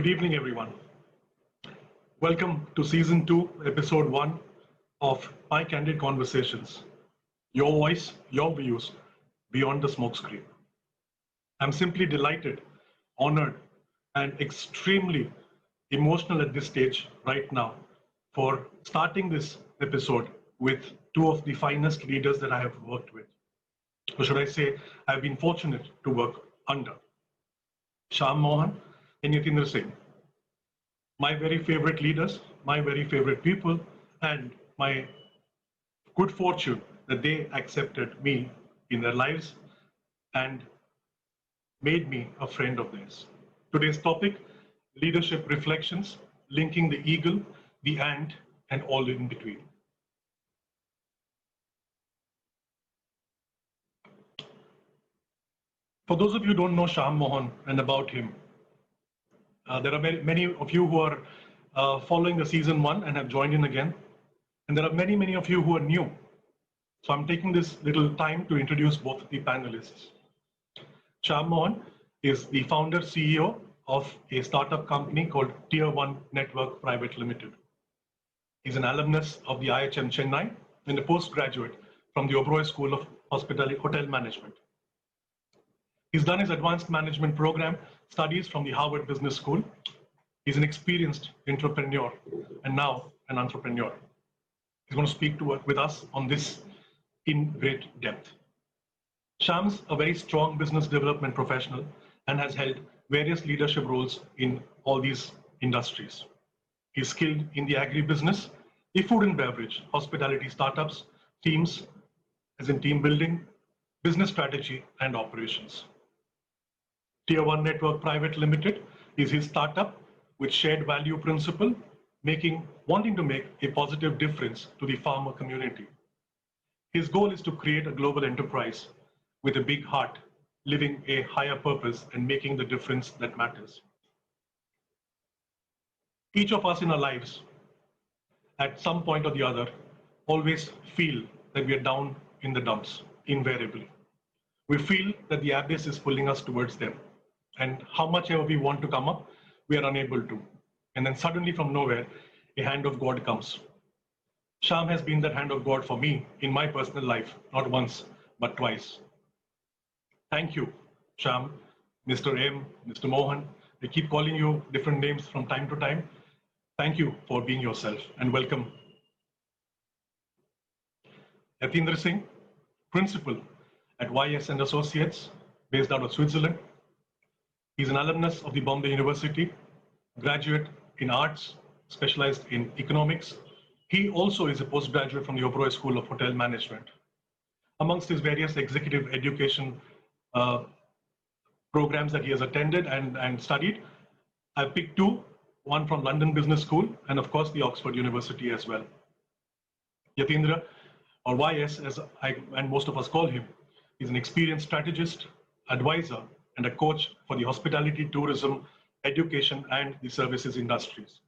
Good evening, everyone. Welcome to Season 2, Episode 1 of My Candid Conversations. Your voice, your views, beyond the smokescreen. I'm simply delighted, honored, and extremely emotional at this stage right now for starting this episode with two of the finest leaders that I have worked with. Or should I say, I've been fortunate to work under. Shyam Mohan and Yatindra Singh. My very favorite leaders, my very favorite people, and my good fortune that they accepted me in their lives and made me a friend of theirs. Today's topic, leadership reflections, linking the eagle, the ant, and all in between. For those of you who don't know Shyam Mohan and about him, there are many of you who are following the season 1 and have joined in again. And there are many of you who are new. So I'm taking this little time to introduce both the panelists. Shyam Mohan is the founder CEO of a startup company called Tier 1 Network Private Limited. He's an alumnus of the IHM Chennai and a postgraduate from the Oberoi School of Hotel Management. He's done his advanced management program studies from the Harvard Business School. He's an experienced entrepreneur and now an entrepreneur. He's going to speak with us on this in great depth. Shyam's a very strong business development professional and has held various leadership roles in all these industries. He's skilled in the agribusiness, the food and beverage, hospitality startups, teams, as in team building, business strategy, and operations. Tier 1 Network Private Limited is his startup with shared value principle, wanting to make a positive difference to the farmer community. His goal is to create a global enterprise with a big heart, living a higher purpose and making the difference that matters. Each of us in our lives, at some point or the other, always feel that we are down in the dumps, invariably. We feel that the abyss is pulling us towards them. And how much ever we want to come up, we are unable to. And then suddenly from nowhere, a hand of God comes. Shyam has been that hand of God for me in my personal life, not once, but twice. Thank you, Shyam, Mr. M, Mr. Mohan. I keep calling you different names from time to time. Thank you for being yourself and welcome. Yatindra Singh, principal at YS and Associates, based out of Switzerland. He's an alumnus of the Bombay University, graduate in arts, specialized in economics. He also is a postgraduate from the Oberoi School of Hotel Management. Amongst his various executive education programs that he has attended and studied, I've picked two, one from London Business School and of course the Oxford University as well. Yatindra, or YS as I and most of us call him, is an experienced strategist, advisor, and a coach for the hospitality, tourism, education, and the services industries.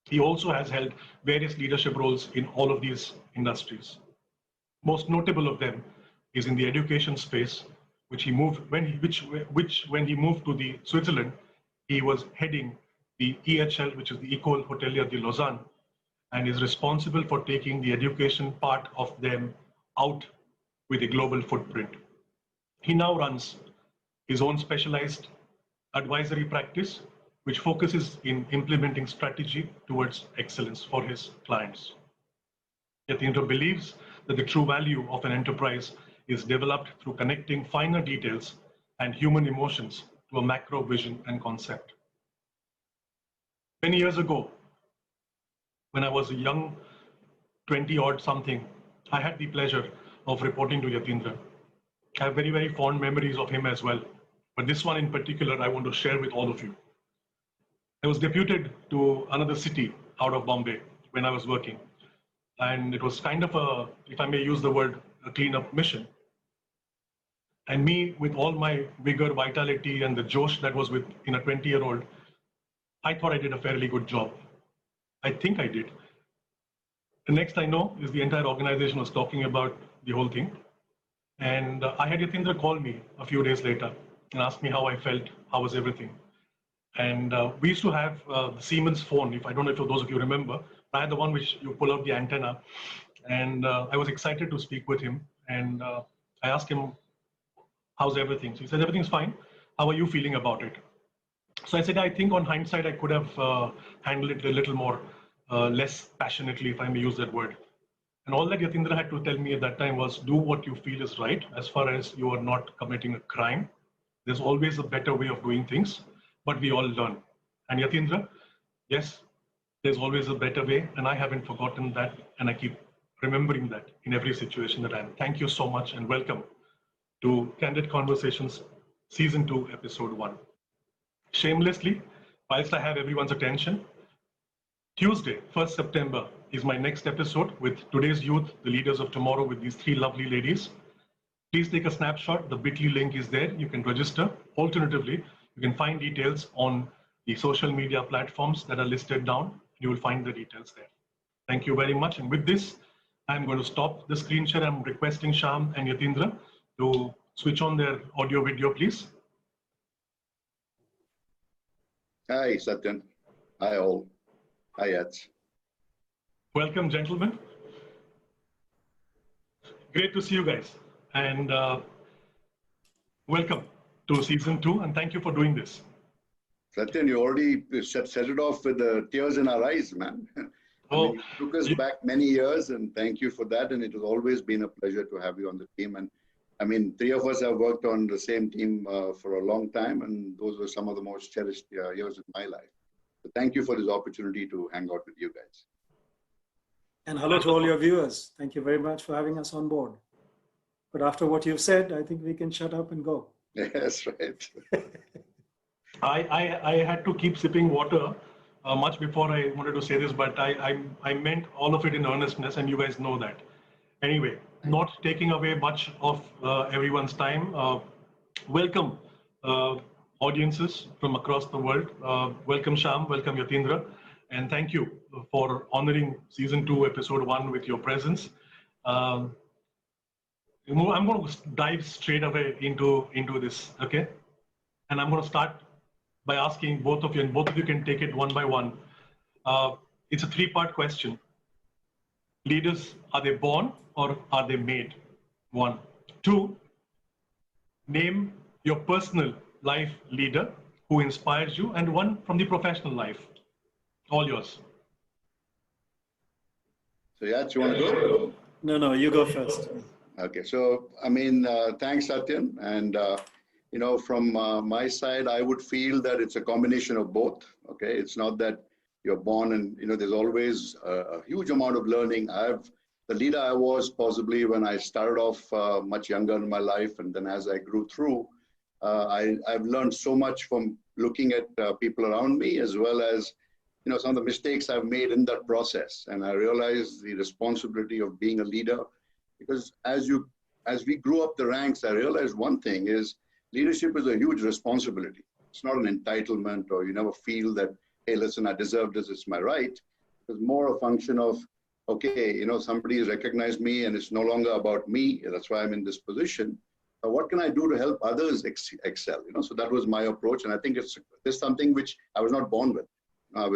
He also has held various leadership roles in all of these industries. Most notable of them is in the education space, when he moved to the Switzerland, he was heading the EHL, which is the École Hôtelière de Lausanne, and is responsible for taking the education part of them out with a global footprint. He now runs his own specialized advisory practice, which focuses in implementing strategy towards excellence for his clients. Yatindra believes that the true value of an enterprise is developed through connecting finer details and human emotions to a macro vision and concept. Many years ago, when I was a young 20-odd something, I had the pleasure of reporting to Yatindra. I have very fond memories of him as well. But this one in particular, I want to share with all of you. I was deputed to another city out of Bombay when I was working. And it was kind of a, if I may use the word, a cleanup mission. And me, with all my vigor, vitality, and the josh that was in a 20-year-old, I thought I did a fairly good job. I think I did. The next I know is the entire organization was talking about the whole thing. And I had Yatindra call me a few days later and ask me how I felt, how was everything. And we used to have the Siemens phone, if I don't know if those of you remember. I had the one which you pull out the antenna. And I was excited to speak with him. And I asked him, how's everything? So he said, everything's fine. How are you feeling about it? So I said, I think on hindsight, I could have handled it a little more, less passionately, if I may use that word. And all that Yatindra had to tell me at that time was, do what you feel is right, as far as you are not committing a crime. There's always a better way of doing things, but we all learn. And Yatindra, yes, there's always a better way, and I haven't forgotten that, and I keep remembering that in every situation that I'm. Thank you so much, and welcome to Candid Conversations, Season 2, Episode 1. Shamelessly, whilst I have everyone's attention, Tuesday, 1st September, is my next episode with today's youth, the leaders of tomorrow, with these three lovely ladies. Please take a snapshot. The bit.ly link is there. You can register. Alternatively, you can find details on the social media platforms that are listed down. You will find the details there. Thank you very much. And with this, I'm going to stop the screen share. I'm requesting Shyam and Yatindra to switch on their audio video, please. Hi, Satyan. Hi, all. Hi, Yats. Welcome, gentlemen. Great to see you guys. And welcome to Season 2. And thank you for doing this. Satyan, you already set it off with the tears in our eyes, man. Oh, it took us back many years, and thank you for that. And it has always been a pleasure to have you on the team. And I mean, three of us have worked on the same team for a long time, and those were some of the most cherished years of my life. So thank you for this opportunity to hang out with you guys. And hello to all your viewers. Thank you very much for having us on board. But after what you've said, I think we can shut up and go. Yes, right. I had to keep sipping water much before I wanted to say this, but I meant all of it in earnestness, and you guys know that. Anyway, not taking away much of everyone's time. Welcome, audiences from across the world. Welcome, Shyam. Welcome, Yatindra. And thank you for honoring Season 2, Episode 1 with your presence. I'm going to dive straight away into this, okay? And I'm going to start by asking both of you, and both of you can take it one by one. It's a three-part question. Leaders, are they born or are they made? 1. 2, name your personal life leader who inspires you, and one from the professional life. All yours. So, Yats, you want to go? No, you go first. Okay, so, I mean, thanks, Satyan. And, you know, from my side, I would feel that it's a combination of both. Okay, it's not that you're born and, you know, there's always a huge amount of learning. The leader I was possibly when I started off much younger in my life, and then as I grew through, I've learned so much from looking at people around me, as well as, you know, some of the mistakes I've made in that process. And I realized the responsibility of being a leader, because as we grew up the ranks, I realized one thing is leadership is a huge responsibility. It's not an entitlement, or you never feel that, hey, listen, I deserve this, it's my right. It's more a function of, okay, you know, somebody has recognized me and it's no longer about me. That's why I'm in this position. What can I do to help others excel? You know, so that was my approach. And I think it's something which I was not born with. I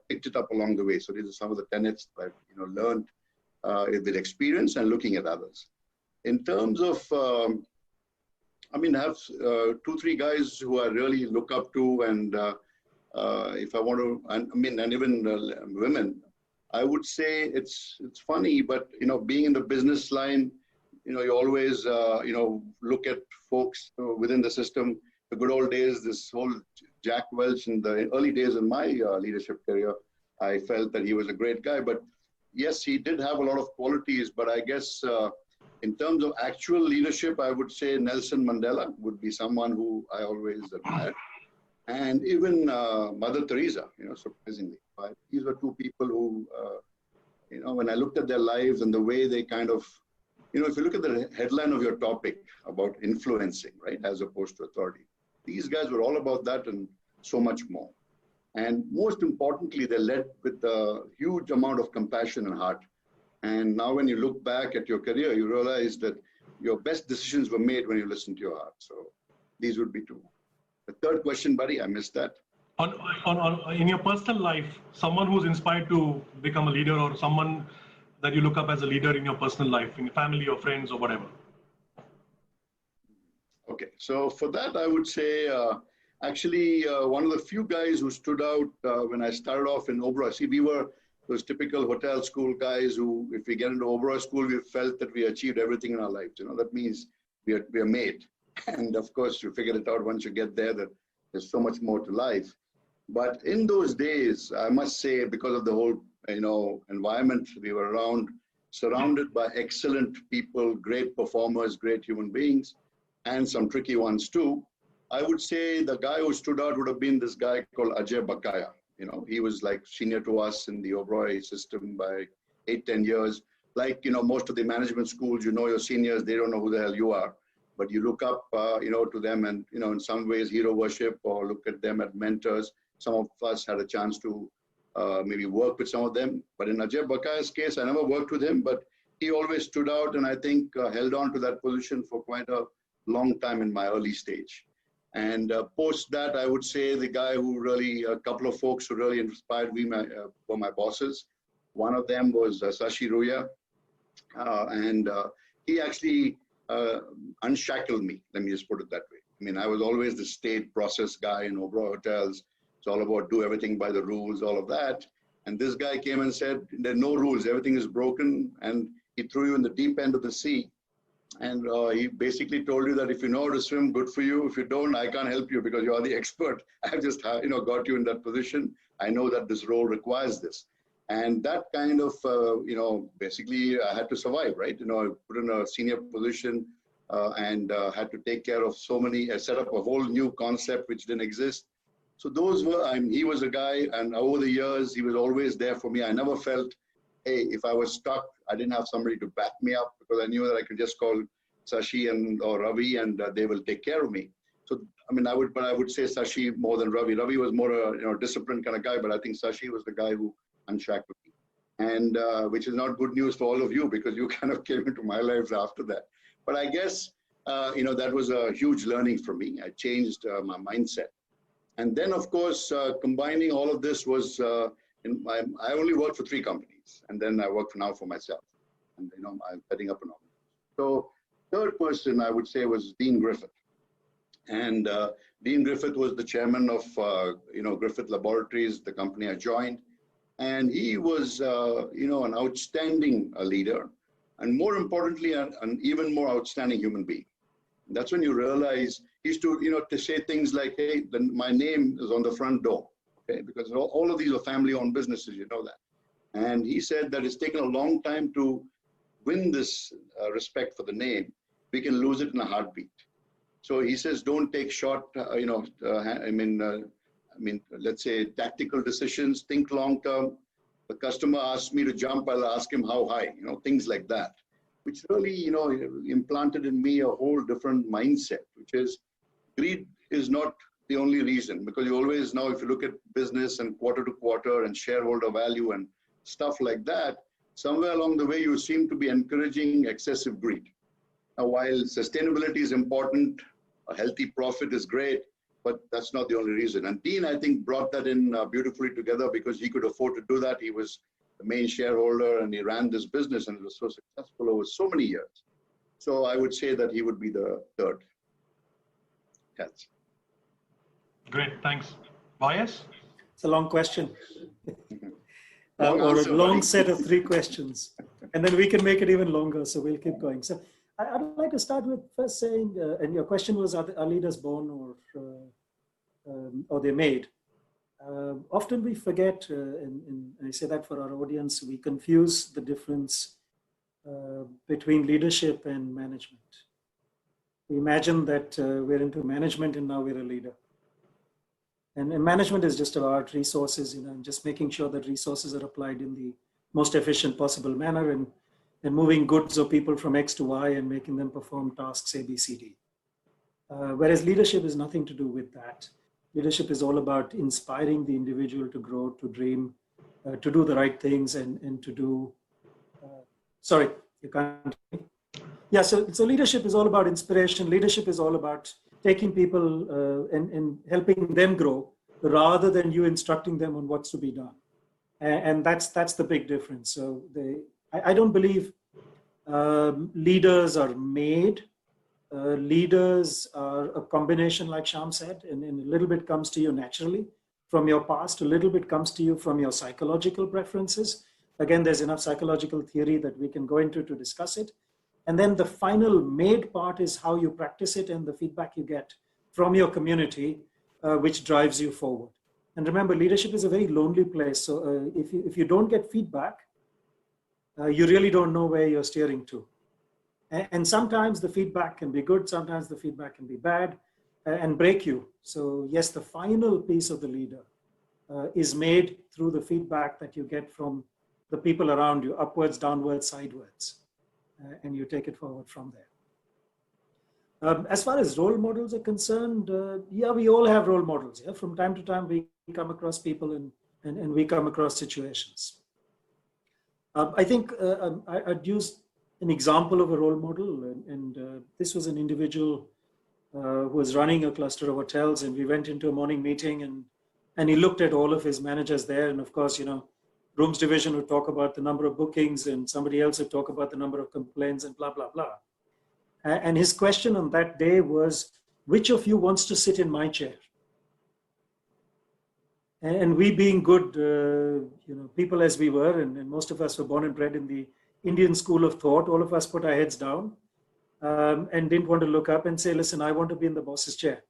picked it up along the way. So these are some of the tenets that I've, you know, learned with experience and looking at others. In terms of, I mean, I have 2-3 guys who I really look up to, and if I want to, and even women, I would say it's funny, but, you know, being in the business line, you know, you always, you know, look at folks within the system. The good old days, this whole Jack Welch in the early days in my leadership career, I felt that he was a great guy. But yes, he did have a lot of qualities, but I guess in terms of actual leadership, I would say Nelson Mandela would be someone who I always admired. And even Mother Teresa, you know, surprisingly. Right? These were two people who, you know, when I looked at their lives and the way they kind of, you know, if you look at the headline of your topic about influencing, right, as opposed to authority, these guys were all about that and so much more. And most importantly, they led with a huge amount of compassion and heart. And now when you look back at your career, you realize that your best decisions were made when you listened to your heart. So these would be two. The third question, buddy, I missed that. In your personal life, someone who's inspired to become a leader, or someone that you look up as a leader in your personal life, in your family or friends or whatever. Okay, so for that, I would say, actually, one of the few guys who stood out when I started off in Oberoi. See, we were those typical hotel school guys who, if we get into Oberoi school, we felt that we achieved everything in our lives. You know, that means we are made. And of course, you figure it out once you get there that there's so much more to life. But in those days, I must say, because of the whole, environment we were around, surrounded by excellent people, great performers, great human beings, and some tricky ones too. I would say the guy who stood out would have been this guy called Ajay Bakaya. You know, he was like senior to us in the Oberoi system by 8-10 years. Like, most of the management schools, your seniors, they don't know who the hell you are. But you look up, to them and, in some ways hero worship, or look at them as mentors. Some of us had a chance to maybe work with some of them. But in Ajay Bakaya's case, I never worked with him, but he always stood out, and I think held on to that position for quite a long time in my early stage. And post that, I would say the guy who really, a couple of folks who really inspired me were my bosses. One of them was Sashi Ruya, and he actually unshackled me. Let me just put it that way. I mean, I was always the state process guy in Oberoi hotels. It's all about do everything by the rules, all of that. And this guy came and said, there are no rules, everything is broken. And he threw you in the deep end of the sea. And he basically told you that if you know how to swim, good for you. If you don't, I can't help you because you are the expert. I've just, got you in that position. I know that this role requires this. And that kind of, basically I had to survive, right? I put in a senior position and had to take care of so many, set up a whole new concept which didn't exist. So those were, he was a guy, and over the years, he was always there for me. I never felt, hey, if I was stuck, I didn't have somebody to back me up because I knew that I could just call Sashi or Ravi and they will take care of me. So, I would say Sashi more than Ravi. Ravi was more a, disciplined kind of guy, but I think Sashi was the guy who unshackled me. And which is not good news for all of you because you kind of came into my life after that. But I guess, that was a huge learning for me. I changed my mindset. And then, of course, combining all of this was, I only worked for 3 companies, and then I work now for myself. And, I'm setting up an organization. So third person, I would say, was Dean Griffith. And Dean Griffith was the chairman of, Griffith Laboratories, the company I joined. And he was, an outstanding leader. And more importantly, an even more outstanding human being. And that's when you realize he used to, to say things like, hey, my name is on the front door, okay? Because all of these are family-owned businesses, you know that. And he said that it's taken a long time to win this respect for the name. We can lose it in a heartbeat. So he says, don't take short, let's say tactical decisions, think long-term. The customer asks me to jump, I'll ask him how high, things like that. Which really, implanted in me a whole different mindset, which is greed is not the only reason, because you always know if you look at business and quarter to quarter and shareholder value and stuff like that, somewhere along the way, you seem to be encouraging excessive greed. Now, while sustainability is important, a healthy profit is great, but that's not the only reason. And Dean, I think, brought that in beautifully together because he could afford to do that. He was the main shareholder and he ran this business and it was so successful over so many years. So I would say that he would be the third. Yes. Great, thanks. Bias? It's a long question. Long or answer, a long buddy. set of 3 questions. And then we can make it even longer, so we'll keep going. So I'd like to start with first saying, and your question was, are leaders born or they're made? Often we forget, and I say that for our audience, we confuse the difference between leadership and management. We imagine that we're into management and now we're a leader. And management is just about resources, and just making sure that resources are applied in the most efficient possible manner and moving goods or people from X to Y and making them perform tasks A, B, C, D. Whereas leadership is nothing to do with that. Leadership is all about inspiring the individual to grow, to dream, to do the right things and to do, sorry, you can't. Yeah, so leadership is all about inspiration. Leadership is all about taking people and helping them grow rather than you instructing them on what's to be done. And that's the big difference. So I don't believe leaders are made. Leaders are a combination, like Shyam said, and a little bit comes to you naturally from your past, a little bit comes to you from your psychological preferences. Again, there's enough psychological theory that we can go into to discuss it. And then the final made part is how you practice it and the feedback you get from your community, which drives you forward. And remember, leadership is a very lonely place. So if you don't get feedback, you really don't know where you're steering to. And sometimes the feedback can be good, sometimes the feedback can be bad and break you. So yes, the final piece of the leader is made through the feedback that you get from the people around you, upwards, downwards, sidewards, and you take it forward from there. As far as role models are concerned, yeah, we all have role models. Yeah? From time to time, we come across people and we come across situations. I think I'd use an example of a role model, and this was an individual who was running a cluster of hotels, and we went into a morning meeting, and he looked at all of his managers there, and of course, you know, rooms division would talk about the number of bookings, and somebody else would talk about the number of complaints, and blah blah blah. And his question on that day was, which of you wants to sit in my chair? And we being good, you know, people as we were, and most of us were born and bred in the Indian school of thought, all of us put our heads down and didn't want to look up and say, listen, I want to be in the boss's chair.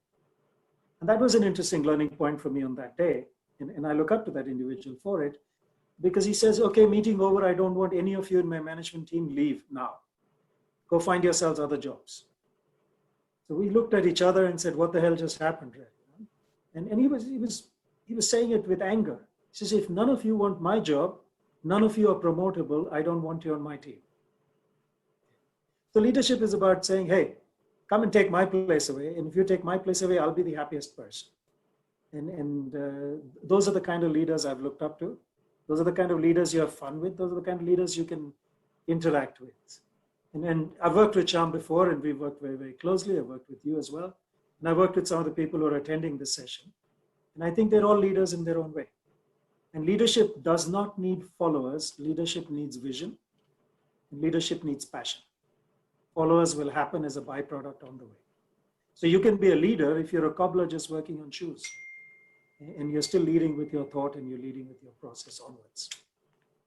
And that was an interesting learning point for me on that day. And I look up to that individual for it, because he says, okay, meeting over, I don't want any of you in my management team, leave now. Go find yourselves other jobs. So we looked at each other and said, what the hell just happened? And he was saying it with anger. He says, if none of you want my job, none of you are promotable, I don't want you on my team. So leadership is about saying, hey, come and take my place away. And if you take my place away, I'll be the happiest person. And those are the kind of leaders I've looked up to. Those are the kind of leaders you have fun with. Those are the kind of leaders you can interact with. And I've worked with Shyam before, and we've worked very, very closely. I've worked with you as well. And I've worked with some of the people who are attending this session. And I think they're all leaders in their own way. And leadership does not need followers. Leadership needs vision. And leadership needs passion. Followers will happen as a byproduct on the way. So you can be a leader if you're a cobbler just working on shoes. And you're still leading with your thought, and you're leading with your process onwards.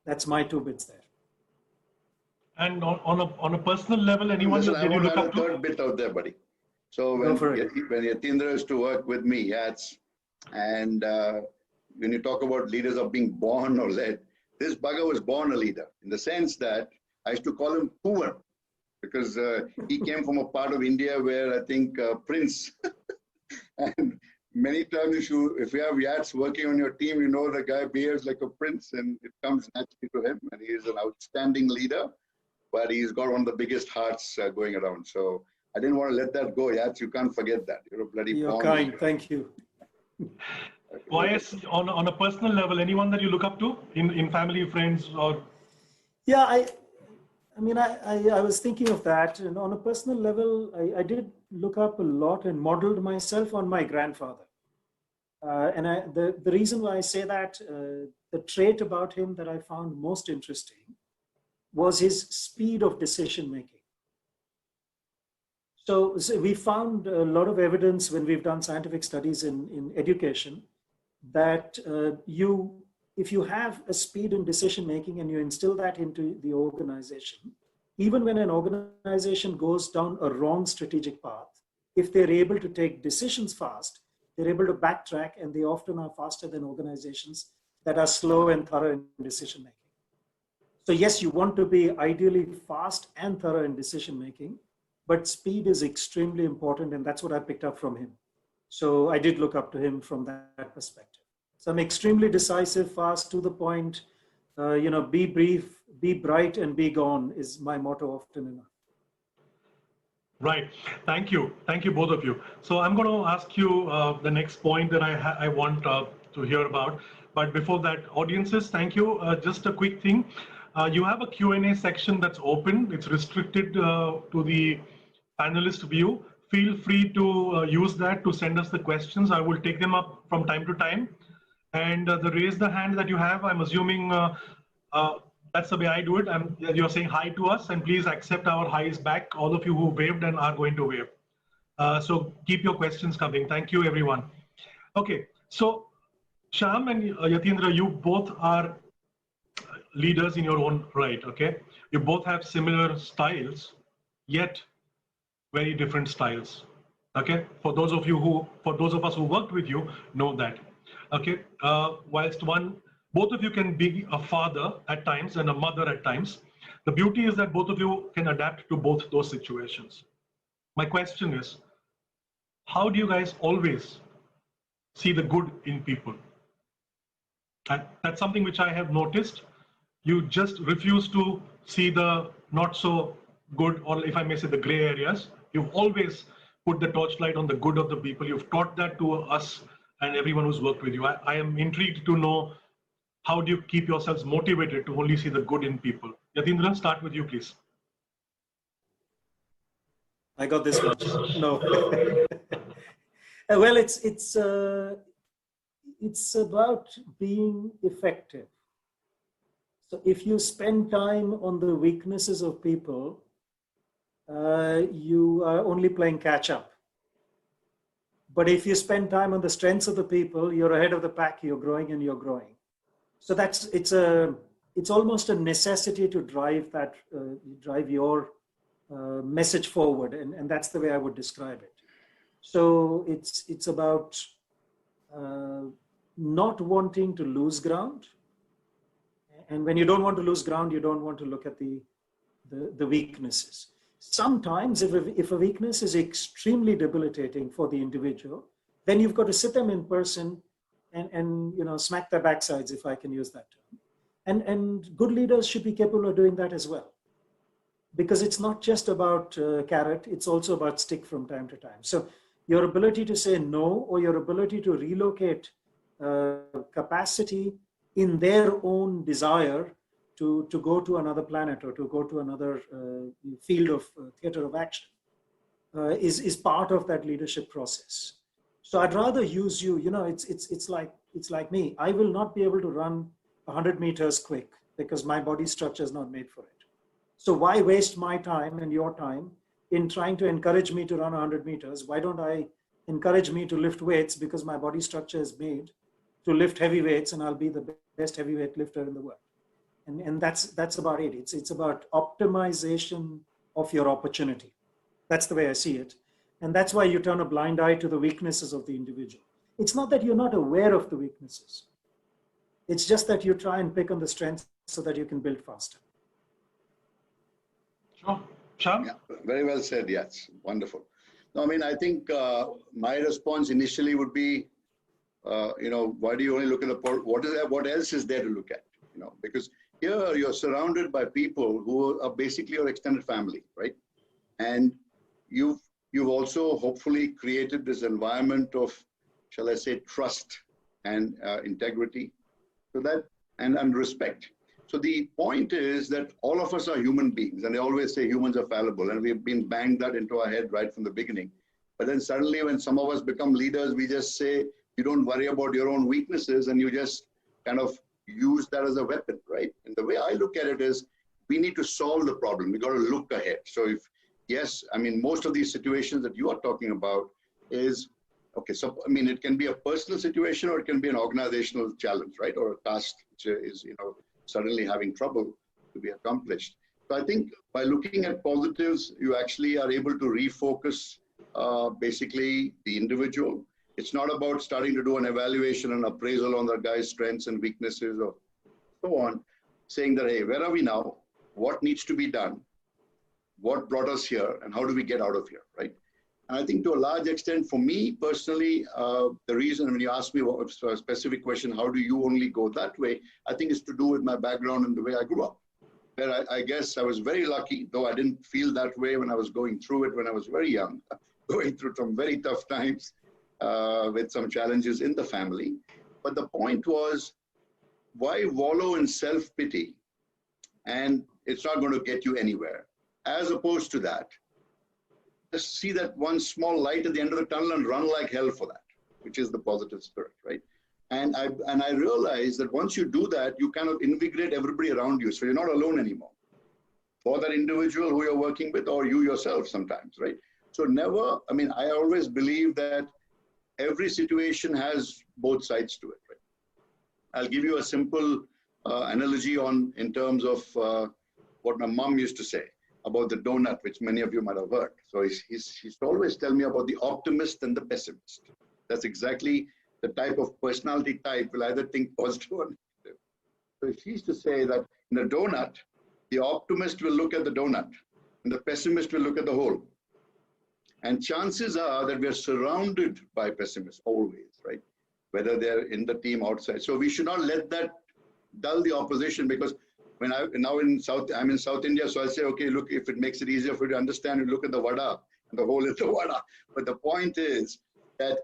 That's my 2 bits there. And on a personal level, anyone Listen, that you look up to? I want to add a third bit out there, buddy. So when Yatindra is to work with me, and when you talk about leaders of being born or led, this bugger was born a leader, in the sense that I used to call him Hoover, because he came from a part of India where I think Prince, and many times if you have Yats working on your team, you know the guy behaves like a prince, and it comes naturally to him, and he is an outstanding leader, but he's got one of the biggest hearts going around. So I didn't want to let that go, Yats. You can't forget that. You're a bloody You're kind. Thank you. YS, on a personal level, anyone that you look up to in family, friends, or? Yeah, I mean, I was thinking of that. And on a personal level, I did look up a lot and modeled myself on my grandfather. And the reason why I say that, the trait about him that I found most interesting was his speed of decision making. So we found a lot of evidence when we've done scientific studies in education that if you have a speed in decision making and you instill that into the organization, even when an organization goes down a wrong strategic path, if they're able to take decisions fast, they're able to backtrack, and they often are faster than organizations that are slow and thorough in decision making. So yes, you want to be ideally fast and thorough in decision making, but speed is extremely important, and that's what I picked up from him. So I did look up to him from that perspective. So I'm extremely decisive, fast, to the point, be brief, be bright, and be gone is my motto often enough. Right. Thank you. Thank you, both of you. So I'm going to ask you the next point that I want to hear about. But before that, audiences, thank you. Just a quick thing. You have a Q&A section that's open. It's restricted to the panelist view. feel free to use that to send us the questions. I will take them up from time to time. And the raise the hand that you have, I'm assuming that's the way I do it. You're saying hi to us, and please accept our highs back, all of you who waved and are going to wave. So keep your questions coming. Thank you, everyone. Okay, so Shyam and Yatindra, you both are leaders in your own right, okay? You both have similar styles, yet very different styles, okay? For those of us who worked with you, know that, okay? Whilst both of you can be a father at times and a mother at times, the beauty is that both of you can adapt to both those situations. My question is, how do you guys always see the good in people? That's something which I have noticed. You just refuse to see the not so good, or if I may say the gray areas. You've always put the torchlight on the good of the people. You've taught that to us and everyone who's worked with you. I am intrigued to know, how do you keep yourselves motivated to only see the good in people? Yatindra, start with you, please. I got this much. No. Well, it's about being effective. So if you spend time on the weaknesses of people, you are only playing catch up. But if you spend time on the strengths of the people, you're ahead of the pack, you're growing and you're growing. So it's almost a necessity to drive your message forward. And that's the way I would describe it. So it's about not wanting to lose ground. And when you don't want to lose ground, you don't want to look at the weaknesses. Sometimes if a weakness is extremely debilitating for the individual, then you've got to sit them in person and smack their backsides, if I can use that term. And good leaders should be capable of doing that as well. Because it's not just about carrot, it's also about stick from time to time. So your ability to say no, or your ability to relocate capacity in their own desire to go to another planet or to go to another field of theater of action is part of that leadership process. So I'd rather use you. It's like me. I will not be able to run 100 meters quick because my body structure is not made for it. So why waste my time and your time in trying to encourage me to run 100 meters? Why don't I encourage me to lift weights, because my body structure is made to lift heavy weights, and I'll be the best heavyweight lifter in the world. And that's about it. It's about optimization of your opportunity. That's the way I see it. And that's why you turn a blind eye to the weaknesses of the individual. It's not that you're not aware of the weaknesses. It's just that you try and pick on the strengths so that you can build faster. Sure. Shyam? Yeah, very well said. Yes, wonderful. No, I mean, I think my response initially would be, why do you only look at what else is there to look at? Because here you're surrounded by people who are basically your extended family, right? And you've also hopefully created this environment of, shall I say, trust and integrity, so that and respect. So the point is that all of us are human beings, and they always say humans are fallible, and we've been banged that into our head right from the beginning. But then suddenly when some of us become leaders, we just say, you don't worry about your own weaknesses, and you just kind of use that as a weapon, right? And the way I look at it is, we need to solve the problem. We got to look ahead. So most of these situations that you are talking about is, okay, so, it can be a personal situation, or it can be an organizational challenge, right? Or a task which is, suddenly having trouble to be accomplished. So I think by looking at positives, you actually are able to refocus basically the individual. It's not about starting to do an evaluation and appraisal on the guy's strengths and weaknesses or so on, saying that, hey, where are we now? What needs to be done? What brought us here? And how do we get out of here, right? And I think to a large extent, for me personally, the reason when you ask me a specific question, how do you only go that way? I think it's to do with my background and the way I grew up. Where I guess I was very lucky, though I didn't feel that way when I was going through it when I was very young, going through some very tough times with some challenges in the family. But the point was, why wallow in self-pity? And it's not going to get you anywhere. As opposed to that, just see that one small light at the end of the tunnel and run like hell for that, which is the positive spirit, right? And I realized that once you do that, you kind of invigorate everybody around you. So you're not alone anymore. For that individual who you're working with, or you yourself sometimes, right? So never, I mean, I always believe that every situation has both sides to it, right? I'll give you a simple analogy in terms of what my mom used to say about the donut, which many of you might have heard. So he's always tell me about the optimist and the pessimist. That's exactly the type of personality type will either think positive or negative. So she used to say that in a donut, the optimist will look at the donut and the pessimist will look at the hole. And chances are that we are surrounded by pessimists always, right? Whether they're in the team outside. So we should not let that dull the opposition, because when I'm in South India, so I'll say, okay, look, if it makes it easier for you to understand, you look at the vada and the hole is the vada. But the point is that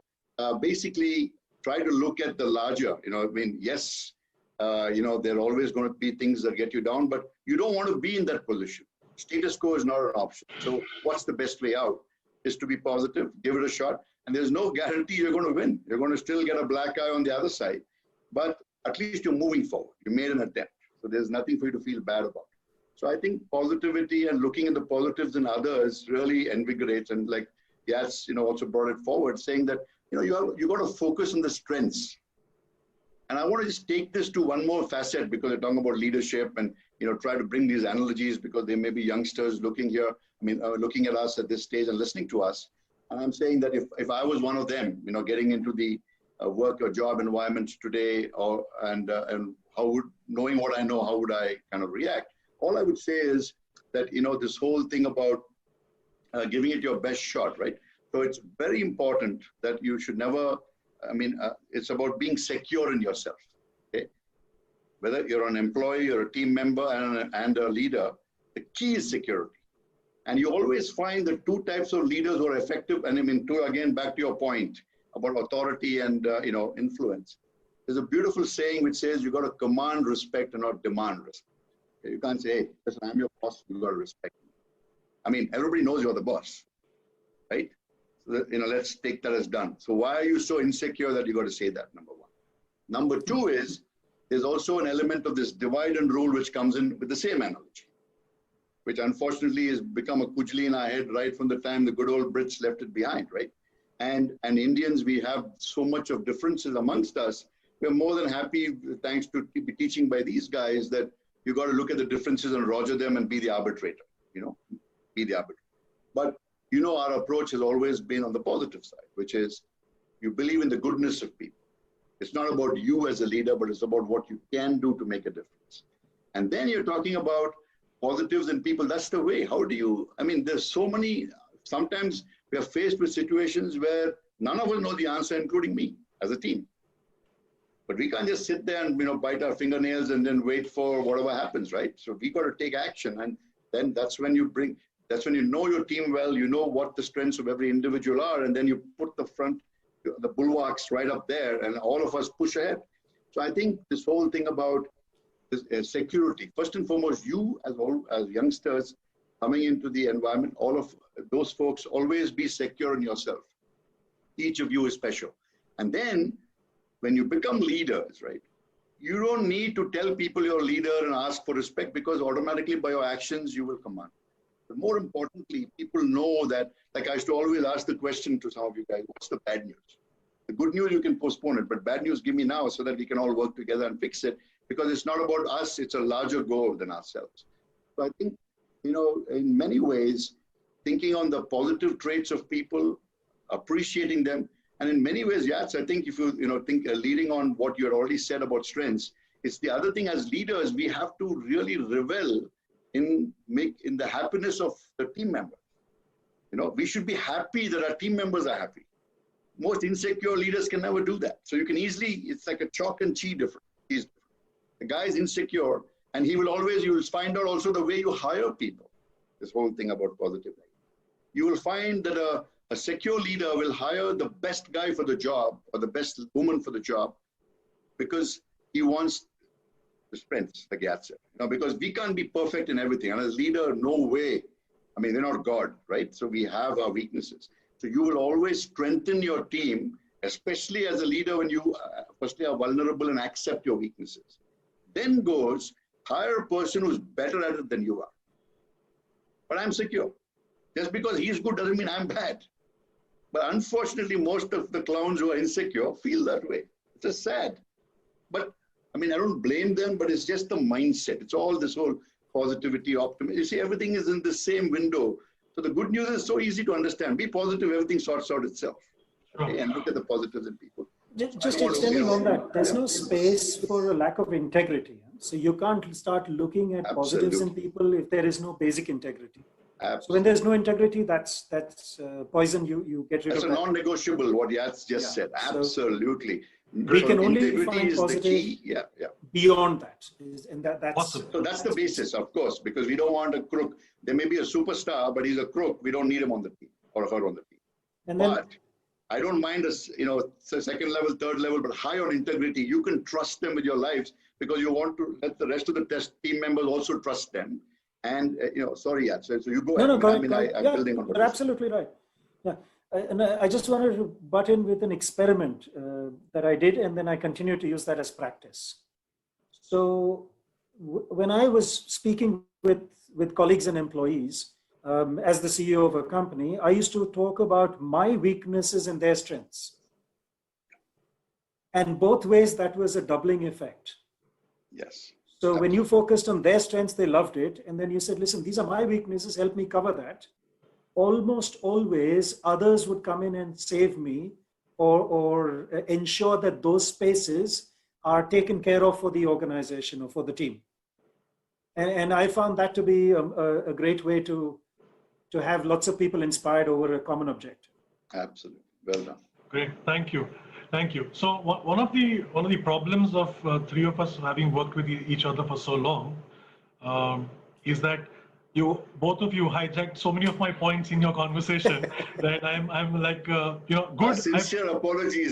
basically try to look at the larger, I mean, yes, there are always going to be things that get you down, but you don't want to be in that position. Status quo is not an option. So what's the best way out? Is to be positive, give it a shot. And there's no guarantee you're going to win. You're going to still get a black eye on the other side, but at least you're moving forward. You made an attempt. So there's nothing for you to feel bad about. So I think positivity and looking at the positives in others really invigorates. And like Yats, also brought it forward, saying that, you got to focus on the strengths. And I want to just take this to one more facet, because we're talking about leadership and, try to bring these analogies, because there may be youngsters looking here, looking at us at this stage and listening to us. And I'm saying that if I was one of them, getting into the work or job environment today, and knowing what I know, how would I kind of react? All I would say is that, this whole thing about giving it your best shot, right? So it's very important that you should never, it's about being secure in yourself, okay? Whether you're an employee or a team member and a leader, the key is security. And you always find the two types of leaders who are effective. And again, back to your point about authority and, influence. There's a beautiful saying which says you got to command respect and not demand respect. You can't say, hey, listen, I'm your boss, you got to respect me. Everybody knows you're the boss, right? So let's take that as done. So why are you so insecure that you got to say that, number one? Number two is, there's also an element of this divide and rule which comes in with the same analogy, which unfortunately has become a kujli in our head right from the time the good old Brits left it behind, right? And Indians, we have so much of differences amongst us. We're more than happy, thanks to be teaching by these guys, that you got to look at the differences and roger them and be the arbitrator, be the arbitrator. But, our approach has always been on the positive side, which is you believe in the goodness of people. It's not about you as a leader, but it's about what you can do to make a difference. And then you're talking about positives in people. That's the way. How do you, there's so many, sometimes we are faced with situations where none of us know the answer, including me as a team. But we can't just sit there and, bite our fingernails and then wait for whatever happens, right? So we got to take action. And then that's when you know your team well, you know what the strengths of every individual are, and then you put the bulwarks right up there, and all of us push ahead. So I think this whole thing about this, security, first and foremost, you as youngsters coming into the environment, all of those folks, always be secure in yourself. Each of you is special. And then when you become leaders, right, you don't need to tell people you're a leader and ask for respect, because automatically by your actions, you will command. But more importantly, people know that, like I used to always ask the question to some of you guys, what's the bad news? The good news, you can postpone it, but bad news, give me now so that we can all work together and fix it, because it's not about us, it's a larger goal than ourselves. So I think, in many ways, thinking on the positive traits of people, appreciating them, and in many ways, Yats, I think if you, think leading on what you had already said about strengths, it's the other thing as leaders, we have to really revel in the happiness of the team members. We should be happy that our team members are happy. Most insecure leaders can never do that. So you can easily, it's like a chalk and cheese difference. The guy is insecure, and you will find out also the way you hire people, this whole thing about positive. You will find that a secure leader will hire the best guy for the job or the best woman for the job because he wants the strengths, like Yat said. Because we can't be perfect in everything. And as a leader, no way I mean, they're not God, right? So we have our weaknesses. So you will always strengthen your team, especially as a leader, when you firstly are vulnerable and accept your weaknesses. Then goes, hire a person who's better at it than you are. But I'm secure. Just because he's good doesn't mean I'm bad. But unfortunately, most of the clowns who are insecure feel that way. It's just sad. But I mean, I don't blame them, but it's just the mindset. It's all this whole positivity, optimism. You see, everything is in the same window. So the good news is so easy to understand. Be positive, everything sorts out itself. Okay? And look at the positives in people. Just extending on that, there's no space for a lack of integrity. So you can't start looking at positives in people if there is no basic integrity. Absolutely. So when there's no integrity, that's poison. You get rid of. That's a non-negotiable. What Yats just said. Absolutely. We can only find positive beyond that, and that's awesome. So that's the basis, of course, because we don't want a crook. There may be a superstar, but he's a crook. We don't need him on the team or her on the team. And then, but I don't mind us, second level, third level, but high on integrity. You can trust them with your lives because you want to let the rest of the team members also trust them. And sorry, Yats. So you go ahead. No, go ahead. I'm building on what you're absolutely right. Yeah. And I just wanted to butt in with an experiment that I did, and then I continue to use that as practice. So when I was speaking with colleagues and employees, as the CEO of a company, I used to talk about my weaknesses and their strengths. And both ways, that was a doubling effect. Yes. So when you focused on their strengths, they loved it. And then you said, listen, these are my weaknesses, help me cover that. Almost always others would come in and save me or ensure that those spaces are taken care of for the organization or for the team. And I found that to be a great way to have lots of people inspired over a common objective. Absolutely. Well done. Great. Thank you. Thank you. So one of the problems of three of us having worked with each other for so long is that both of you hijacked so many of my points in your conversation that I'm like, good. Sincere apologies.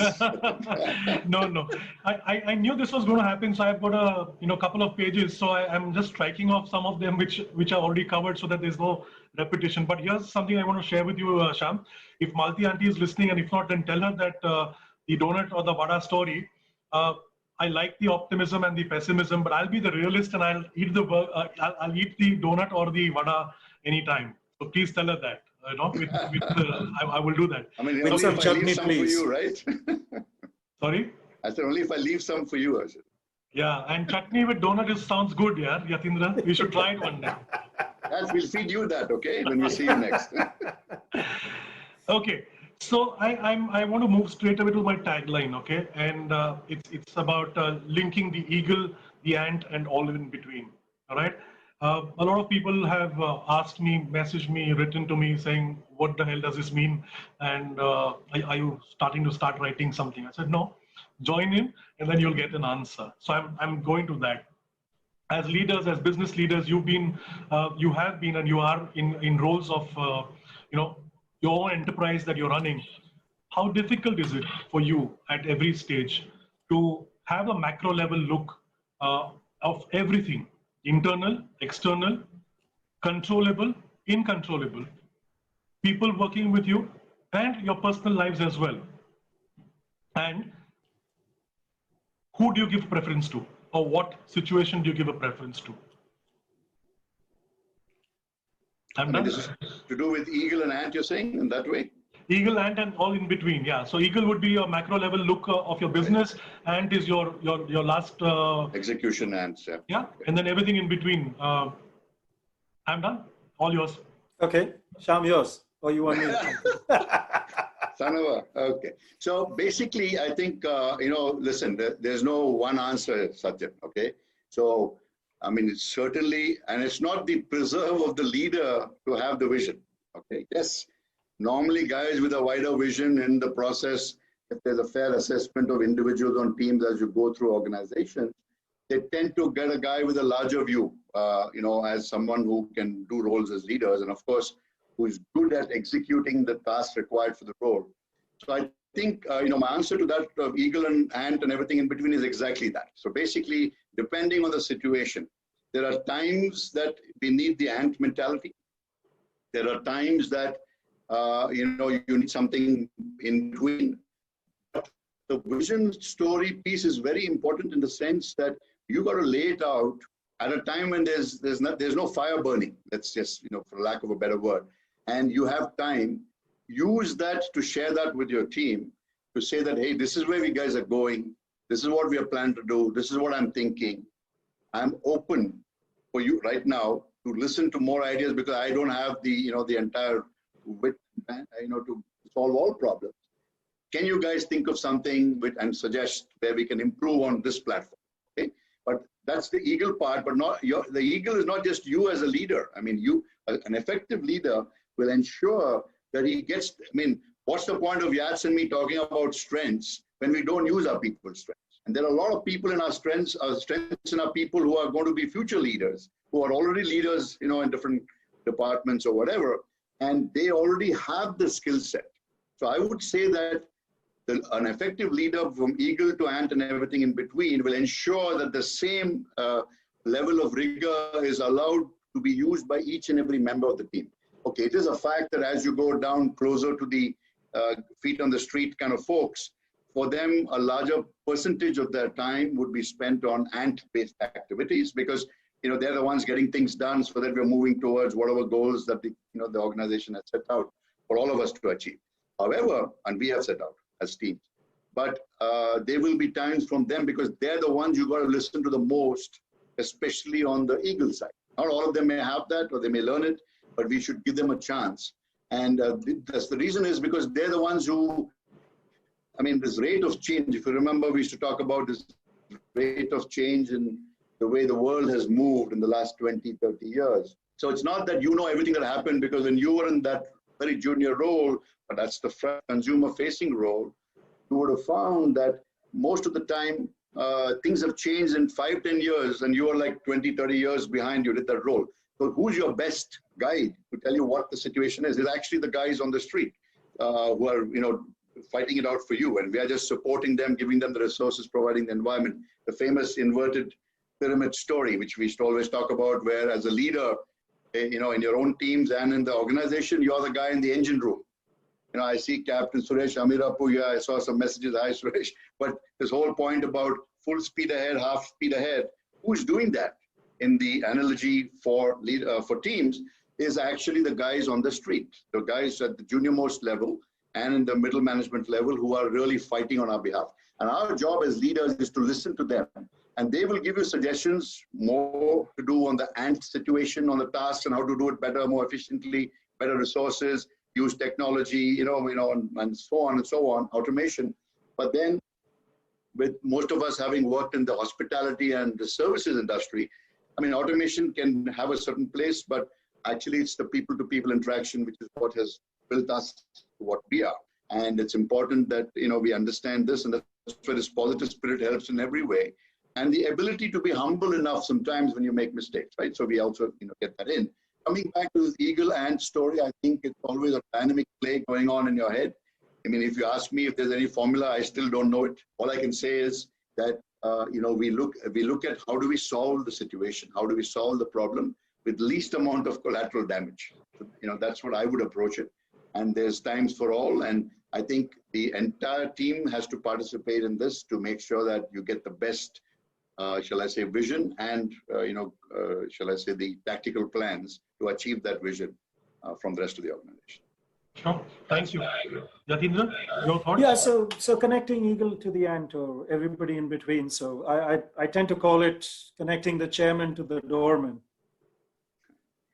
No. I knew this was going to happen, so I've got a couple of pages. So I'm just striking off some of them which are already covered, so that there's no repetition. But here's something I want to share with you, Sham. If Malti Auntie is listening, and if not, then tell her that the donut or the vada story. I like the optimism and the pessimism, but I'll be the realist and I'll eat I'll eat the donut or the vada anytime. So please tell her that. I will do that. I mean, only if I leave some for you, right? Sorry? I said only if I leave some for you. I said. Yeah, and chutney with donut sounds good, yeah, Yatindra. We should try it one day. We'll feed you that, okay? When we see you next. Okay. So I want to move straight away to my tagline, okay? And it's about linking the eagle, the ant, and all in between, all right? A lot of people have asked me, messaged me, written to me saying, what the hell does this mean? And are you starting to writing something? I said, no, join in, and then you'll get an answer. So I'm going to that. As leaders, as business leaders, you have been, and you are in roles of, your own enterprise that you're running. How difficult is it for you at every stage to have a macro level look of everything, internal, external, controllable, uncontrollable, people working with you, and your personal lives as well? And who do you give preference to, or what situation do you give a preference to? This is to do with eagle and ant, you're saying, in that way? Eagle, ant, and all in between, yeah. So eagle would be your macro level look of your business, ant is your last... execution ants, yeah. Yeah, and then everything in between. I'm done. All yours. Okay, Sham, yours. Or you want me? Sanava, okay. So basically, I think, listen, there's no one answer, Satyan, okay? So, I mean, it's certainly, and it's not the preserve of the leader to have the vision, okay? Yes, normally guys with a wider vision in the process, if there's a fair assessment of individuals on teams as you go through organizations, they tend to get a guy with a larger view, as someone who can do roles as leaders, and of course, who is good at executing the tasks required for the role. So I think, my answer to that of eagle and ant and everything in between is exactly that. So basically, depending on the situation, there are times that we need the ant mentality. There are times that, you need something in between. But the vision story piece is very important in the sense that you got to lay it out at a time when there's no fire burning. Let's just, for lack of a better word, and you have time. Use that to share that with your team, to say that, hey, this is where we guys are going. This is what we are planning to do. This is what I'm thinking. I'm open for you right now to listen to more ideas, because I don't have the entire wit, to solve all problems. Can you guys think of something and suggest where we can improve on this platform? Okay, but that's the eagle part. But the eagle is not just you as a leader. I mean, an effective leader will ensure that he gets. I mean, what's the point of Yats and me talking about strengths when we don't use our people's strengths? And there are a lot of people in our strengths in our people who are going to be future leaders, who are already leaders, in different departments or whatever, and they already have the skill set. So I would say that an effective leader, from eagle to ant and everything in between, will ensure that the same level of rigor is allowed to be used by each and every member of the team. Okay, it is a fact that as you go down closer to the feet on the street kind of folks, for them, a larger percentage of their time would be spent on ant-based activities, because they're the ones getting things done, so that we're moving towards whatever goals that the organization has set out for all of us to achieve. However, and we have set out as teams, but there will be times from them, because they're the ones you got to listen to the most, especially on the eagle side. Not all of them may have that, or they may learn it, but we should give them a chance. And that's the reason is because they're the ones who, this rate of change, if you remember, we used to talk about this rate of change in the way the world has moved in the last 20, 30 years. So it's not that everything that happened, because when you were in that very junior role, but that's the consumer-facing role, you would have found that most of the time, things have changed in 5, 10 years, and you are like 20, 30 years behind you did that role. So who's your best guide to tell you what the situation is? It's actually the guys on the street who are, fighting it out for you, and we are just supporting them, giving them the resources, providing the environment. The famous inverted pyramid story, which we used to always talk about, where as a leader, in your own teams and in the organization, you're the guy in the engine room. I see Captain Suresh Amirapu here. I saw some messages. Hi, Suresh. But this whole point about full speed ahead, half speed ahead, who's doing that in the analogy for teams is actually the guys on the street, the guys at the junior most level and in the middle management level who are really fighting on our behalf. And our job as leaders is to listen to them. And they will give you suggestions, more to do on the ant situation, on the tasks and how to do it better, more efficiently, better resources, use technology, and so on and so on, automation. But then with most of us having worked in the hospitality and the services industry, automation can have a certain place, but actually it's the people-to-people interaction, which is what has built us to what we are. And it's important that, we understand this, and that's where this positive spirit helps in every way. And the ability to be humble enough sometimes when you make mistakes, right? So we also, get that in. Coming back to this eagle ant story, I think it's always a dynamic play going on in your head. If you ask me if there's any formula, I still don't know it. All I can say is that, we look at how do we solve the situation? How do we solve the problem with least amount of collateral damage? That's what I would approach it. And there's times for all. And I think the entire team has to participate in this to make sure that you get the best, shall I say, vision and, shall I say, the tactical plans to achieve that vision from the rest of the organization. Sure. Thank you. Yatindra, your thoughts? Yeah, so connecting eagle to the ant, or everybody in between. So I tend to call it connecting the chairman to the doorman,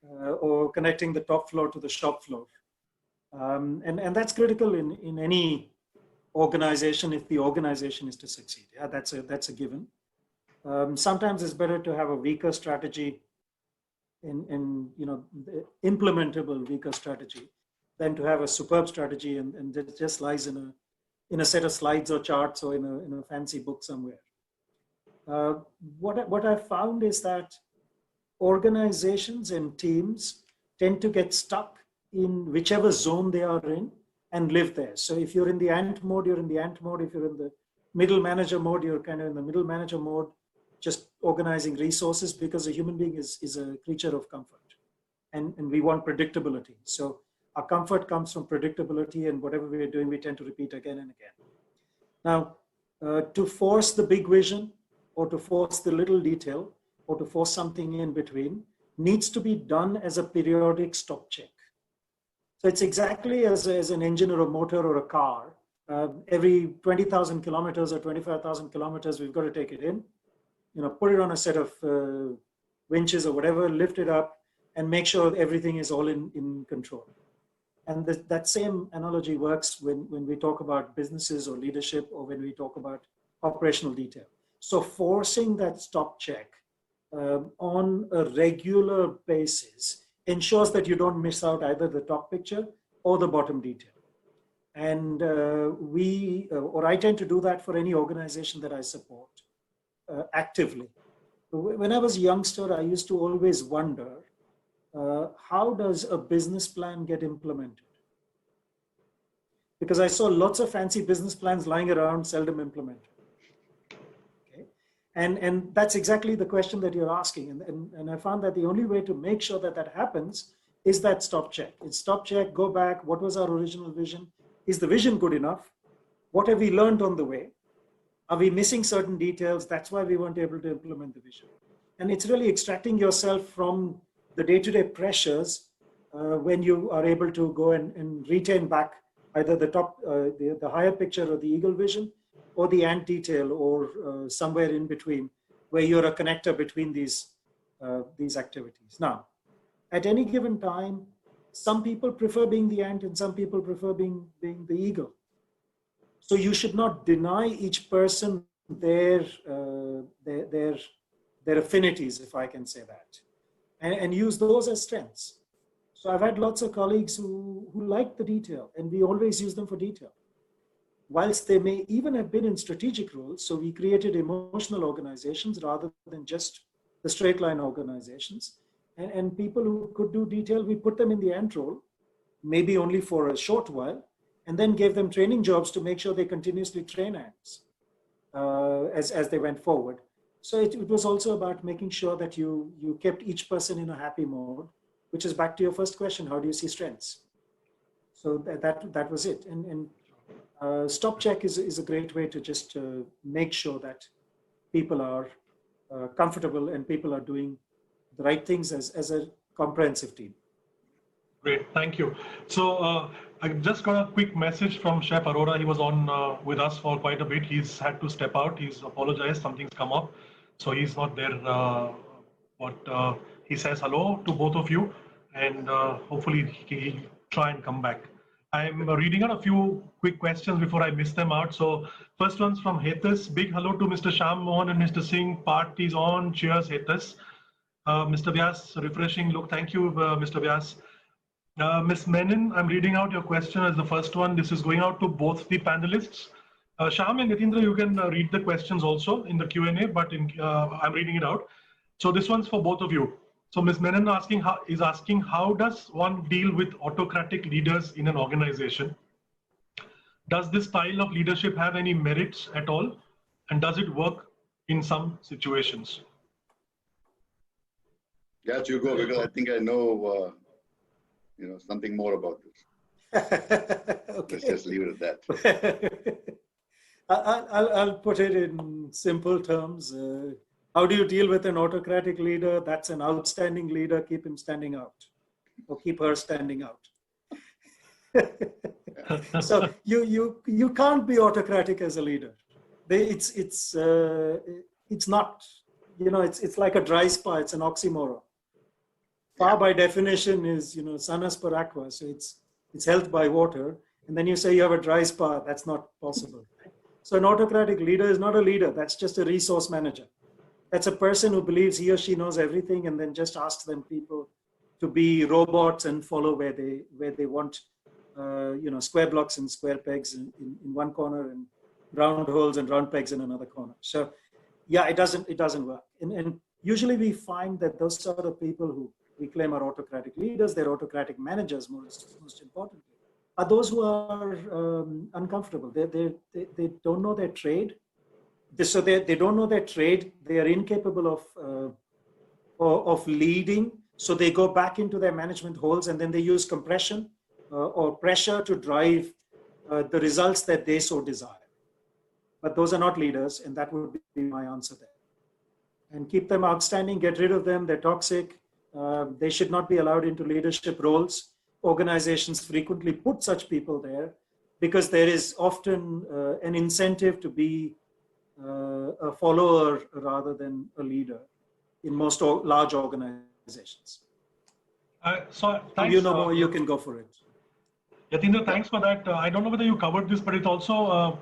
or connecting the top floor to the shop floor. And that's critical in any organization if the organization is to succeed. Yeah, that's a given. Sometimes it's better to have a weaker strategy, implementable weaker strategy, than to have a superb strategy and it just lies in a set of slides or charts or in a fancy book somewhere. What I've found is that organizations and teams tend to get stuck in whichever zone they are in and live there. So if you're in the ant mode, you're in the ant mode. If you're in the middle manager mode, you're kind of in the middle manager mode, just organizing resources, because a human being is a creature of comfort. and we want predictability. So our comfort comes from predictability, and whatever we're doing, we tend to repeat again and again. Now, to force the big vision, or to force the little detail, or to force something in between, needs to be done as a periodic stop check. So it's exactly as an engine or a motor or a car. Every 20,000 kilometers or 25,000 kilometers, we've got to take it in, put it on a set of winches or whatever, lift it up, and make sure everything is all in control. And that same analogy works when we talk about businesses or leadership, or when we talk about operational detail. So forcing that stop check on a regular basis ensures that you don't miss out either the top picture or the bottom detail. And I tend to do that for any organization that I support actively. When I was a youngster, I used to always wonder, how does a business plan get implemented? Because I saw lots of fancy business plans lying around, seldom implemented. Okay? And that's exactly the question that you're asking. And I found that the only way to make sure that that happens is that stop check. It's stop check, go back, what was our original vision? Is the vision good enough? What have we learned on the way? Are we missing certain details? That's why we weren't able to implement the vision. And it's really extracting yourself from the day-to-day pressures when you are able to go and retain back either the top, the higher picture or the eagle vision, or the ant detail, or somewhere in between, where you're a connector between these activities. Now, at any given time, some people prefer being the ant and some people prefer being the eagle. So you should not deny each person their affinities, if I can say that, and use those as strengths. So I've had lots of colleagues who like the detail, and we always use them for detail. Whilst they may even have been in strategic roles, so we created emotional organizations rather than just the straight line organizations. And people who could do detail, we put them in the ant role, maybe only for a short while, and then gave them training jobs to make sure they continuously train ants as they went forward. So it was also about making sure that you kept each person in a happy mode, which is back to your first question: how do you see strengths? So that was it. And stop check is a great way to just make sure that people are comfortable and people are doing the right things as a comprehensive team. Great, thank you. So I just got a quick message from Chef Arora. He was on with us for quite a bit. He's had to step out. He's apologized. Something's come up, so he's not there. But he says hello to both of you, and hopefully he'll try and come back. I'm reading out a few quick questions before I miss them out. So first one's from Hetas. Big hello to Mr. Shyam Mohan and Mr. Singh. Party's on. Cheers, Hetas. Mr. Vyas, refreshing look. Thank you, Mr. Vyas. Ms. Menon, I'm reading out your question as the first one. This is going out to both the panelists. Shyam and Nitindra, you can read the questions also in the Q&A, but I'm reading it out. So this one's for both of you. So Ms. Menon is asking, how does one deal with autocratic leaders in an organization? Does this style of leadership have any merits at all? And does it work in some situations? Yeah, you go, because I think I know something more about this. Okay. Let's just leave it at that. I'll put it in simple terms. How do you deal with an autocratic leader? That's an outstanding leader. Keep him standing out, or keep her standing out. So you can't be autocratic as a leader. It's not. It's like a dry spa. It's an oxymoron. Spa by definition is sanus per aqua. So it's health by water. And then you say you have a dry spa. That's not possible. So an autocratic leader is not a leader. That's just a resource manager. That's a person who believes he or she knows everything and then just asks them people to be robots and follow where they want, square blocks and square pegs in one corner and round holes and round pegs in another corner. So yeah, it doesn't work. And usually we find that those sort of people who we claim are autocratic leaders, they're autocratic managers, most importantly, are those who are uncomfortable. They don't know their trade. So they don't know their trade. They are incapable of leading. So they go back into their management holes, and then they use compression or pressure to drive the results that they so desire. But those are not leaders, and that would be my answer there. And keep them outstanding, get rid of them, they're toxic. They should not be allowed into leadership roles. Organizations frequently put such people there because there is often an incentive to be a follower rather than a leader in most large organizations. So thanks, you know more, you can go for it. Yatindra, thanks for that. I don't know whether you covered this, but it's also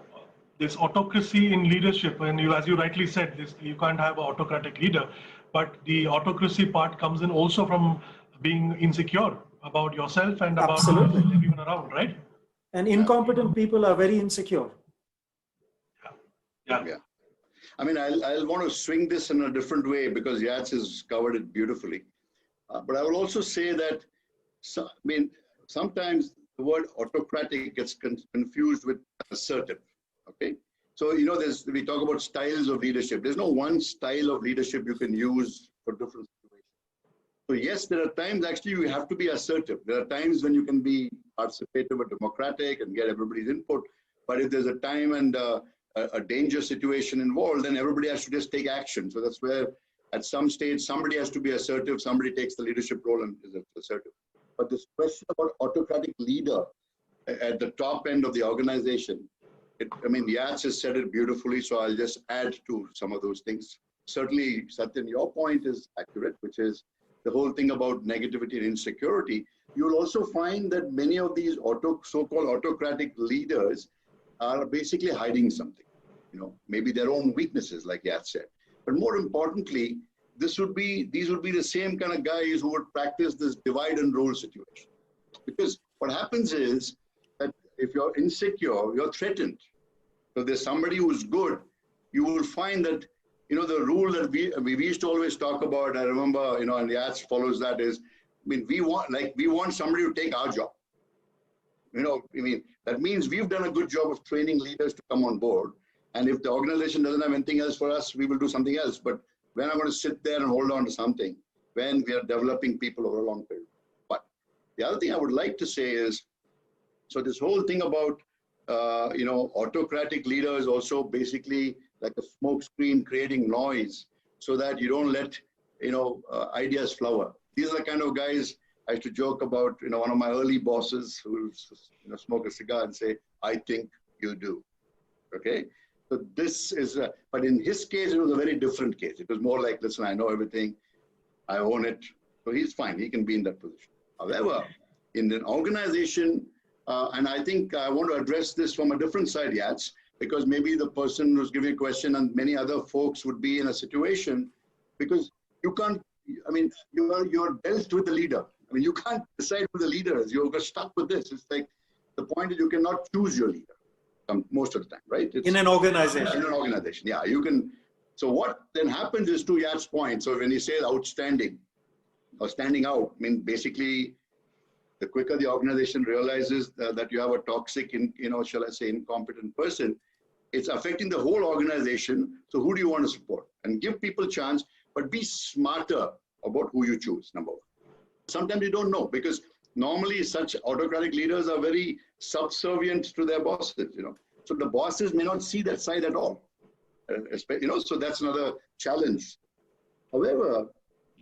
this autocracy in leadership. And you, as you rightly said, you can't have an autocratic leader, but the autocracy part comes in also from being insecure about yourself and about everyone around, right? And incompetent people are very insecure. Yeah. I mean, I'll want to swing this in a different way because Yats has covered it beautifully. But I will also say that, sometimes the word autocratic gets confused with assertive, okay? So, we talk about styles of leadership. There's no one style of leadership you can use for different situations. So yes, there are times actually you have to be assertive. There are times when you can be participative or democratic and get everybody's input. But if there's a time and a danger situation involved, then everybody has to just take action. So that's where at some stage, somebody has to be assertive, somebody takes the leadership role and is assertive. But this question about autocratic leader at the top end of the organization, Yats has said it beautifully, so I'll just add to some of those things. Certainly, Satyan, your point is accurate, which is the whole thing about negativity and insecurity. You'll also find that many of these so-called autocratic leaders are basically hiding something, maybe their own weaknesses, like Yats said. But more importantly, these would be the same kind of guys who would practice this divide and rule situation. Because what happens is that if you're insecure, you're threatened. So there's somebody who's good, you will find that, the rule that we used to always talk about, I remember, and Yats follows that is, we want somebody to take our job. That means we've done a good job of training leaders to come on board. And if the organization doesn't have anything else for us, we will do something else. But we're not going to sit there and hold on to something when we are developing people over a long period. But the other thing I would like to say is, so this whole thing about, autocratic leaders also basically like a smoke screen creating noise so that you don't let, ideas flower. These are the kind of guys I used to joke about, one of my early bosses who smoke a cigar and say, I think you do. Okay. So this is, but in his case, it was a very different case. It was more like, listen, I know everything, I own it. So he's fine. He can be in that position. However, in an organization, and I think I want to address this from a different side, Yats, because maybe the person who's giving a question and many other folks would be in a situation because you can't, you're dealt with the leader. You can't decide who the leader is. You're stuck with this. It's like the point is you cannot choose your leader most of the time, right? In an organization. In an organization, yeah. You can. So what then happens is, to Yat's point, so when he says outstanding or standing out, basically the quicker the organization realizes that you have a toxic, shall I say, incompetent person, it's affecting the whole organization. So who do you want to support? And give people a chance, but be smarter about who you choose, number one. Sometimes you don't know because normally such autocratic leaders are very subservient to their bosses, So the bosses may not see that side at all, so that's another challenge. However,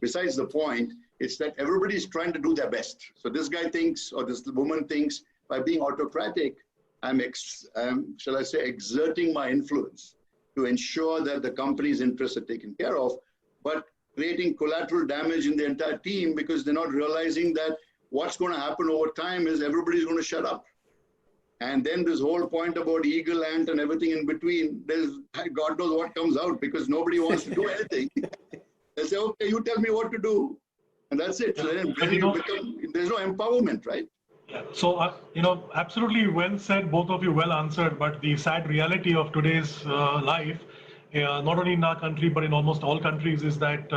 besides the point, it's that everybody is trying to do their best. So this guy thinks, or this woman thinks, by being autocratic, I'm shall I say, exerting my influence to ensure that the company's interests are taken care of, but creating collateral damage in the entire team because they're not realizing that what's going to happen over time is everybody's going to shut up. And then this whole point about eagle, ant, and everything in between, there's God knows what comes out because nobody wants to do anything. They say, okay, you tell me what to do. And that's it. So then there's no empowerment, right? Yeah. So, absolutely well said, both of you well answered, but the sad reality of today's life, not only in our country, but in almost all countries, is that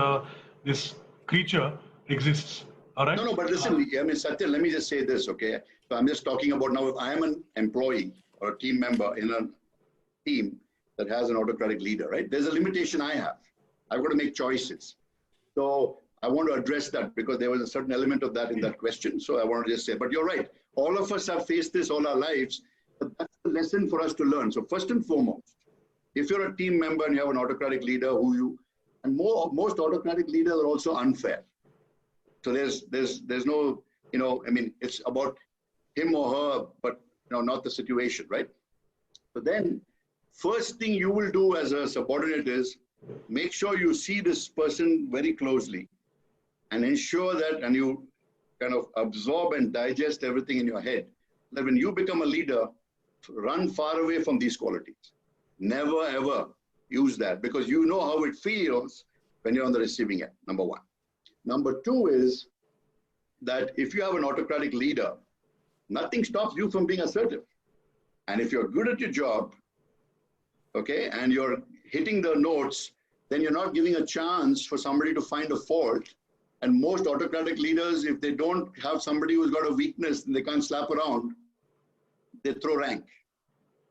this creature exists. All right? No, but listen, Satya, let me just say this, okay? So I'm just talking about now, if I am an employee or a team member in a team that has an autocratic leader, right? There's a limitation I have. I've got to make choices. So I want to address that because there was a certain element of that in that question. So I want to just say, but you're right. All of us have faced this all our lives. But that's the lesson for us to learn. So first and foremost, if you're a team member and you have an autocratic leader and most autocratic leaders are also unfair. So there's no, it's about him or her, but not the situation, right? So then first thing you will do as a subordinate is make sure you see this person very closely and ensure that, and you kind of absorb and digest everything in your head, that when you become a leader, run far away from these qualities. Never ever use that because you know how it feels when you're on the receiving end, number one. Number two is that if you have an autocratic leader, nothing stops you from being assertive. And if you're good at your job, okay, and you're hitting the notes, then you're not giving a chance for somebody to find a fault. And most autocratic leaders, if they don't have somebody who's got a weakness and they can't slap around, they throw rank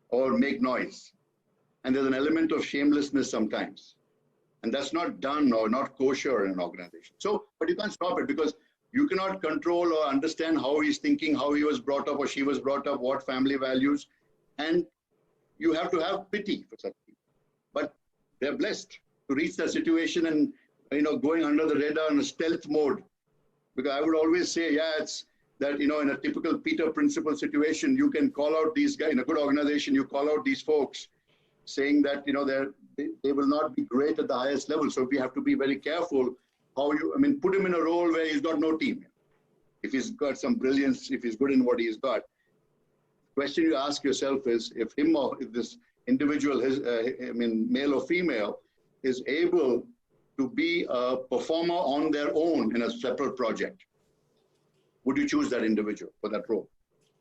or make noise. And there's an element of shamelessness sometimes. And that's not done or not kosher in an organization. So, but you can't stop it because you cannot control or understand how he's thinking, how he was brought up or she was brought up, what family values. And you have to have pity for such people. But they're blessed to reach that situation and, going under the radar in a stealth mode. Because I would always say, yeah, it's that, in a typical Peter Principle situation, you can call out these guys in a good organization, you call out these folks saying that, they will not be great at the highest level. So we have to be very careful how put him in a role where he's got no team. If he's got some brilliance, if he's good in what he's got. The question you ask yourself is if this individual, male or female, is able to be a performer on their own in a separate project, would you choose that individual for that role?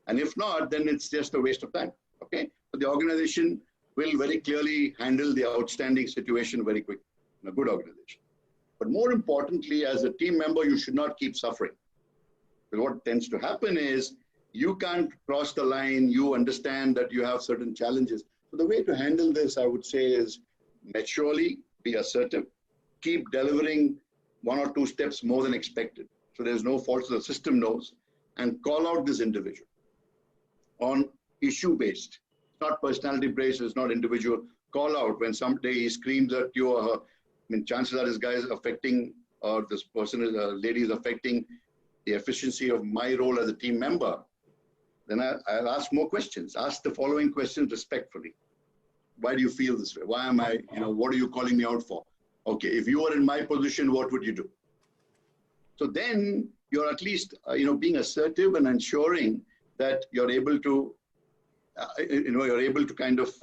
And if not, then it's just a waste of time, okay? But the organization will very clearly handle the outstanding situation very quickly in a good organization. But more importantly, as a team member, you should not keep suffering. Because what tends to happen is you can't cross the line, you understand that you have certain challenges. So the way to handle this, I would say, is maturely be assertive, keep delivering 1 or 2 steps more than expected. So there's no fault, so the system knows, and call out this individual on issue-based. It's not personality-based, it's not individual. Call out when someday he screams at you or her. Chances are this guy is affecting, or this person, lady is affecting the efficiency of my role as a team member. Then I'll ask more questions. Ask the following questions respectfully. Why do you feel this way? Why am I, what are you calling me out for? Okay, if you were in my position, what would you do? So then you're at least, being assertive and ensuring that you're able to, kind of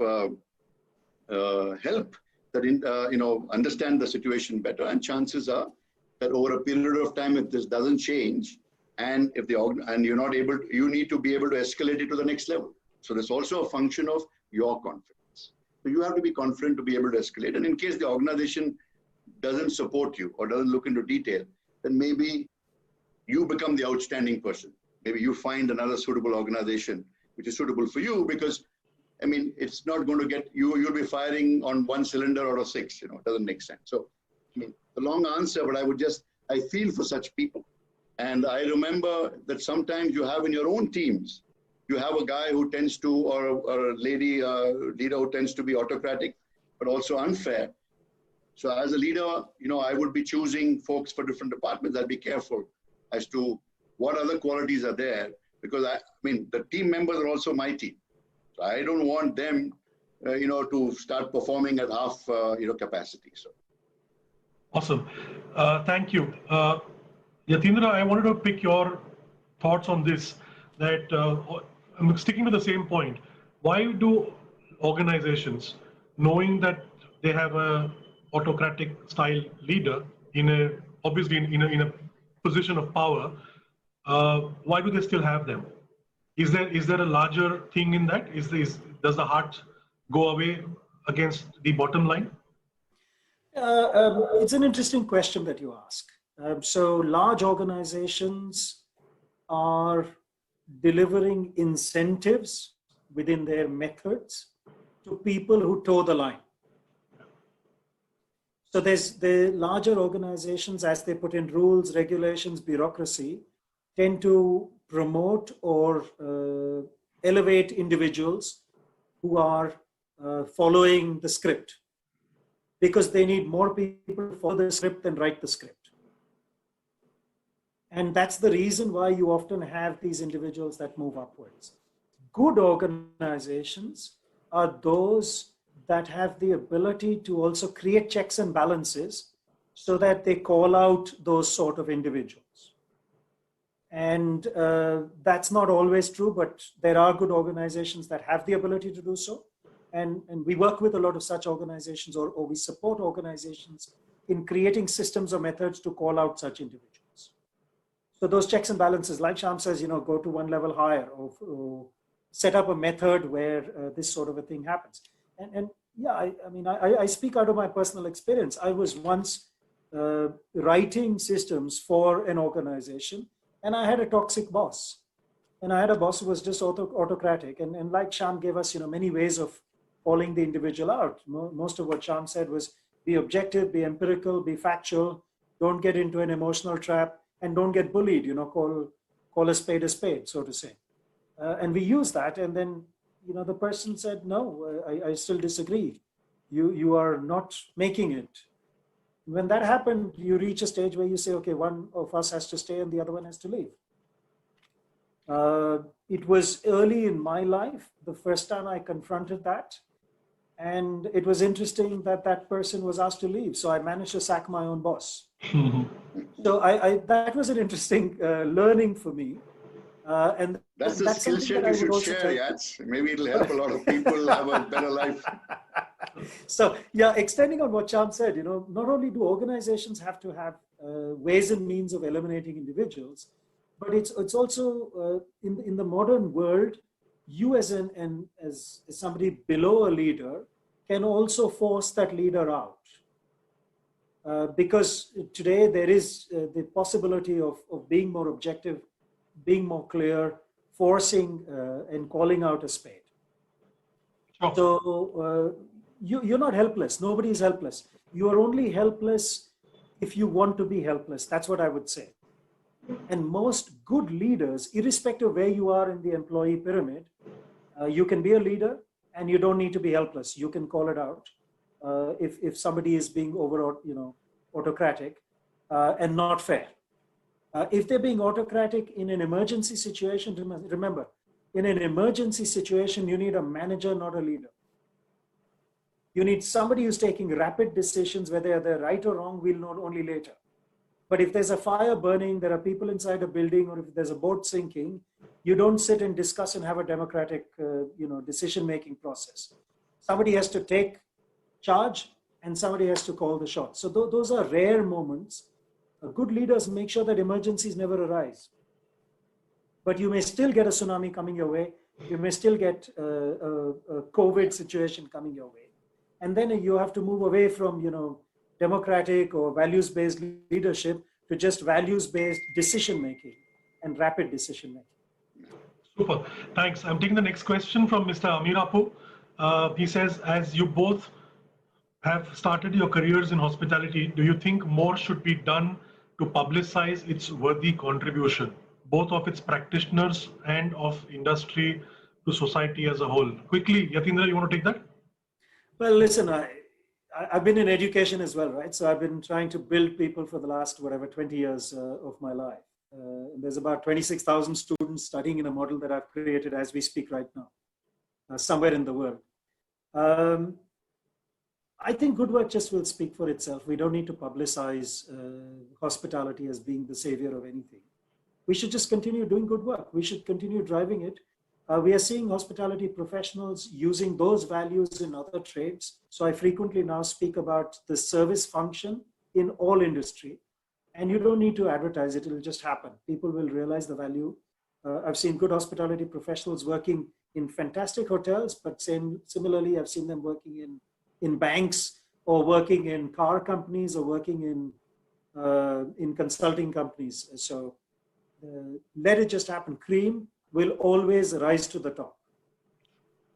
help that, understand the situation better. And chances are that over a period of time, if this doesn't change, and if you're not able, you need to be able to escalate it to the next level. So there's also a function of your confidence. So you have to be confident to be able to escalate. And in case the organization doesn't support you or doesn't look into detail, then maybe you become the outstanding person. Maybe you find another suitable organization which is suitable for you because, it's not going to get, you'll be firing on 1 cylinder out of 6, it doesn't make sense. So, the long answer, but I feel for such people. And I remember that sometimes you have in your own teams, you have a guy who tends to, or a lady, leader who tends to be autocratic, but also unfair. So as a leader, I would be choosing folks for different departments. I'd be careful as to what other qualities are there, because the team members are also my team. So I don't want them, to start performing at half, capacity. So. Awesome. Thank you. Yatindra, I wanted to pick your thoughts on this, that I'm sticking to the same point. Why do organizations, knowing that they have a autocratic style leader obviously in a position of power, why do they still have them? Is there a larger thing in that? Does the heart go away against the bottom line? It's an interesting question that you ask. So large organizations are delivering incentives within their methods to people who toe the line. So there's the larger organizations, as they put in rules, regulations, bureaucracy, tend to promote or elevate individuals who are following the script, because they need more people to follow the script than write the script. And that's the reason why you often have these individuals that move upwards. Good organizations are those that have the ability to also create checks and balances so that they call out those sort of individuals. And that's not always true, but there are good organizations that have the ability to do so. And we work with a lot of such organizations, or we support organizations in creating systems or methods to call out such individuals. So those checks and balances, like Shyam says, go to one level higher, or set up a method where this sort of a thing happens. And yeah, I speak out of my personal experience. I was once writing systems for an organization, and I had a toxic boss. And I had a boss who was just autocratic. And like Shyam gave us, many ways of calling the individual out. Most of what Shyam said was be objective, be empirical, be factual, don't get into an emotional trap, and don't get bullied, call a spade, so to say. And we use that. And then, the person said, no, I still disagree. You are not making it. When that happened, you reach a stage where you say, okay, one of us has to stay and the other one has to leave. It was early in my life, the first time I confronted that. And it was interesting that that person was asked to leave. So I managed to sack my own boss. So that was an interesting learning for me. And that's a skill set you should share, Yats. Maybe it'll help a lot of people have a better life. So yeah, extending on what Shyam said, not only do organizations have to have ways and means of eliminating individuals, but it's also in the modern world, you as somebody below a leader can also force that leader out. Because today there is the possibility of being more objective, being more clear, forcing and calling out a spade. Sure. So you're not helpless. Nobody is helpless. You are only helpless if you want to be helpless. That's what I would say. And most good leaders, irrespective of where you are in the employee pyramid, you can be a leader and you don't need to be helpless. You can call it out if somebody is being autocratic and not fair. If they're being autocratic in an emergency situation, remember, in an emergency situation, you need a manager, not a leader. You need somebody who's taking rapid decisions, whether they're right or wrong, we'll know only later. But if there's a fire burning, there are people inside a building, or if there's a boat sinking, you don't sit and discuss and have a democratic, decision-making process. Somebody has to take charge and somebody has to call the shots. So those are rare moments. Good leaders make sure that emergencies never arise. But you may still get a tsunami coming your way. You may still get a COVID situation coming your way. And then you have to move away from, democratic or values-based leadership to just values-based decision-making and rapid decision-making. Super. Thanks. I'm taking the next question from Mr. Amirapu. He says, as you both have started your careers in hospitality, do you think more should be done to publicize its worthy contribution, both of its practitioners and of industry to society as a whole? Quickly, Yatindra, you want to take that? Well, listen, I've been in education as well, right? So I've been trying to build people for the last, 20 years of my life. There's about 26,000 students studying in a model that I've created as we speak right now, somewhere in the world. I think good work just will speak for itself. We don't need to publicize hospitality as being the savior of anything. We should just continue doing good work. We should continue driving it. We are seeing hospitality professionals using those values in other trades. So I frequently now speak about the service function in all industry. And you don't need to advertise it, it'll just happen. People will realize the value. I've seen good hospitality professionals working in fantastic hotels, but similarly, I've seen them working in banks, or working in car companies, or working in consulting companies. So let it just happen. Cream will always rise to the top,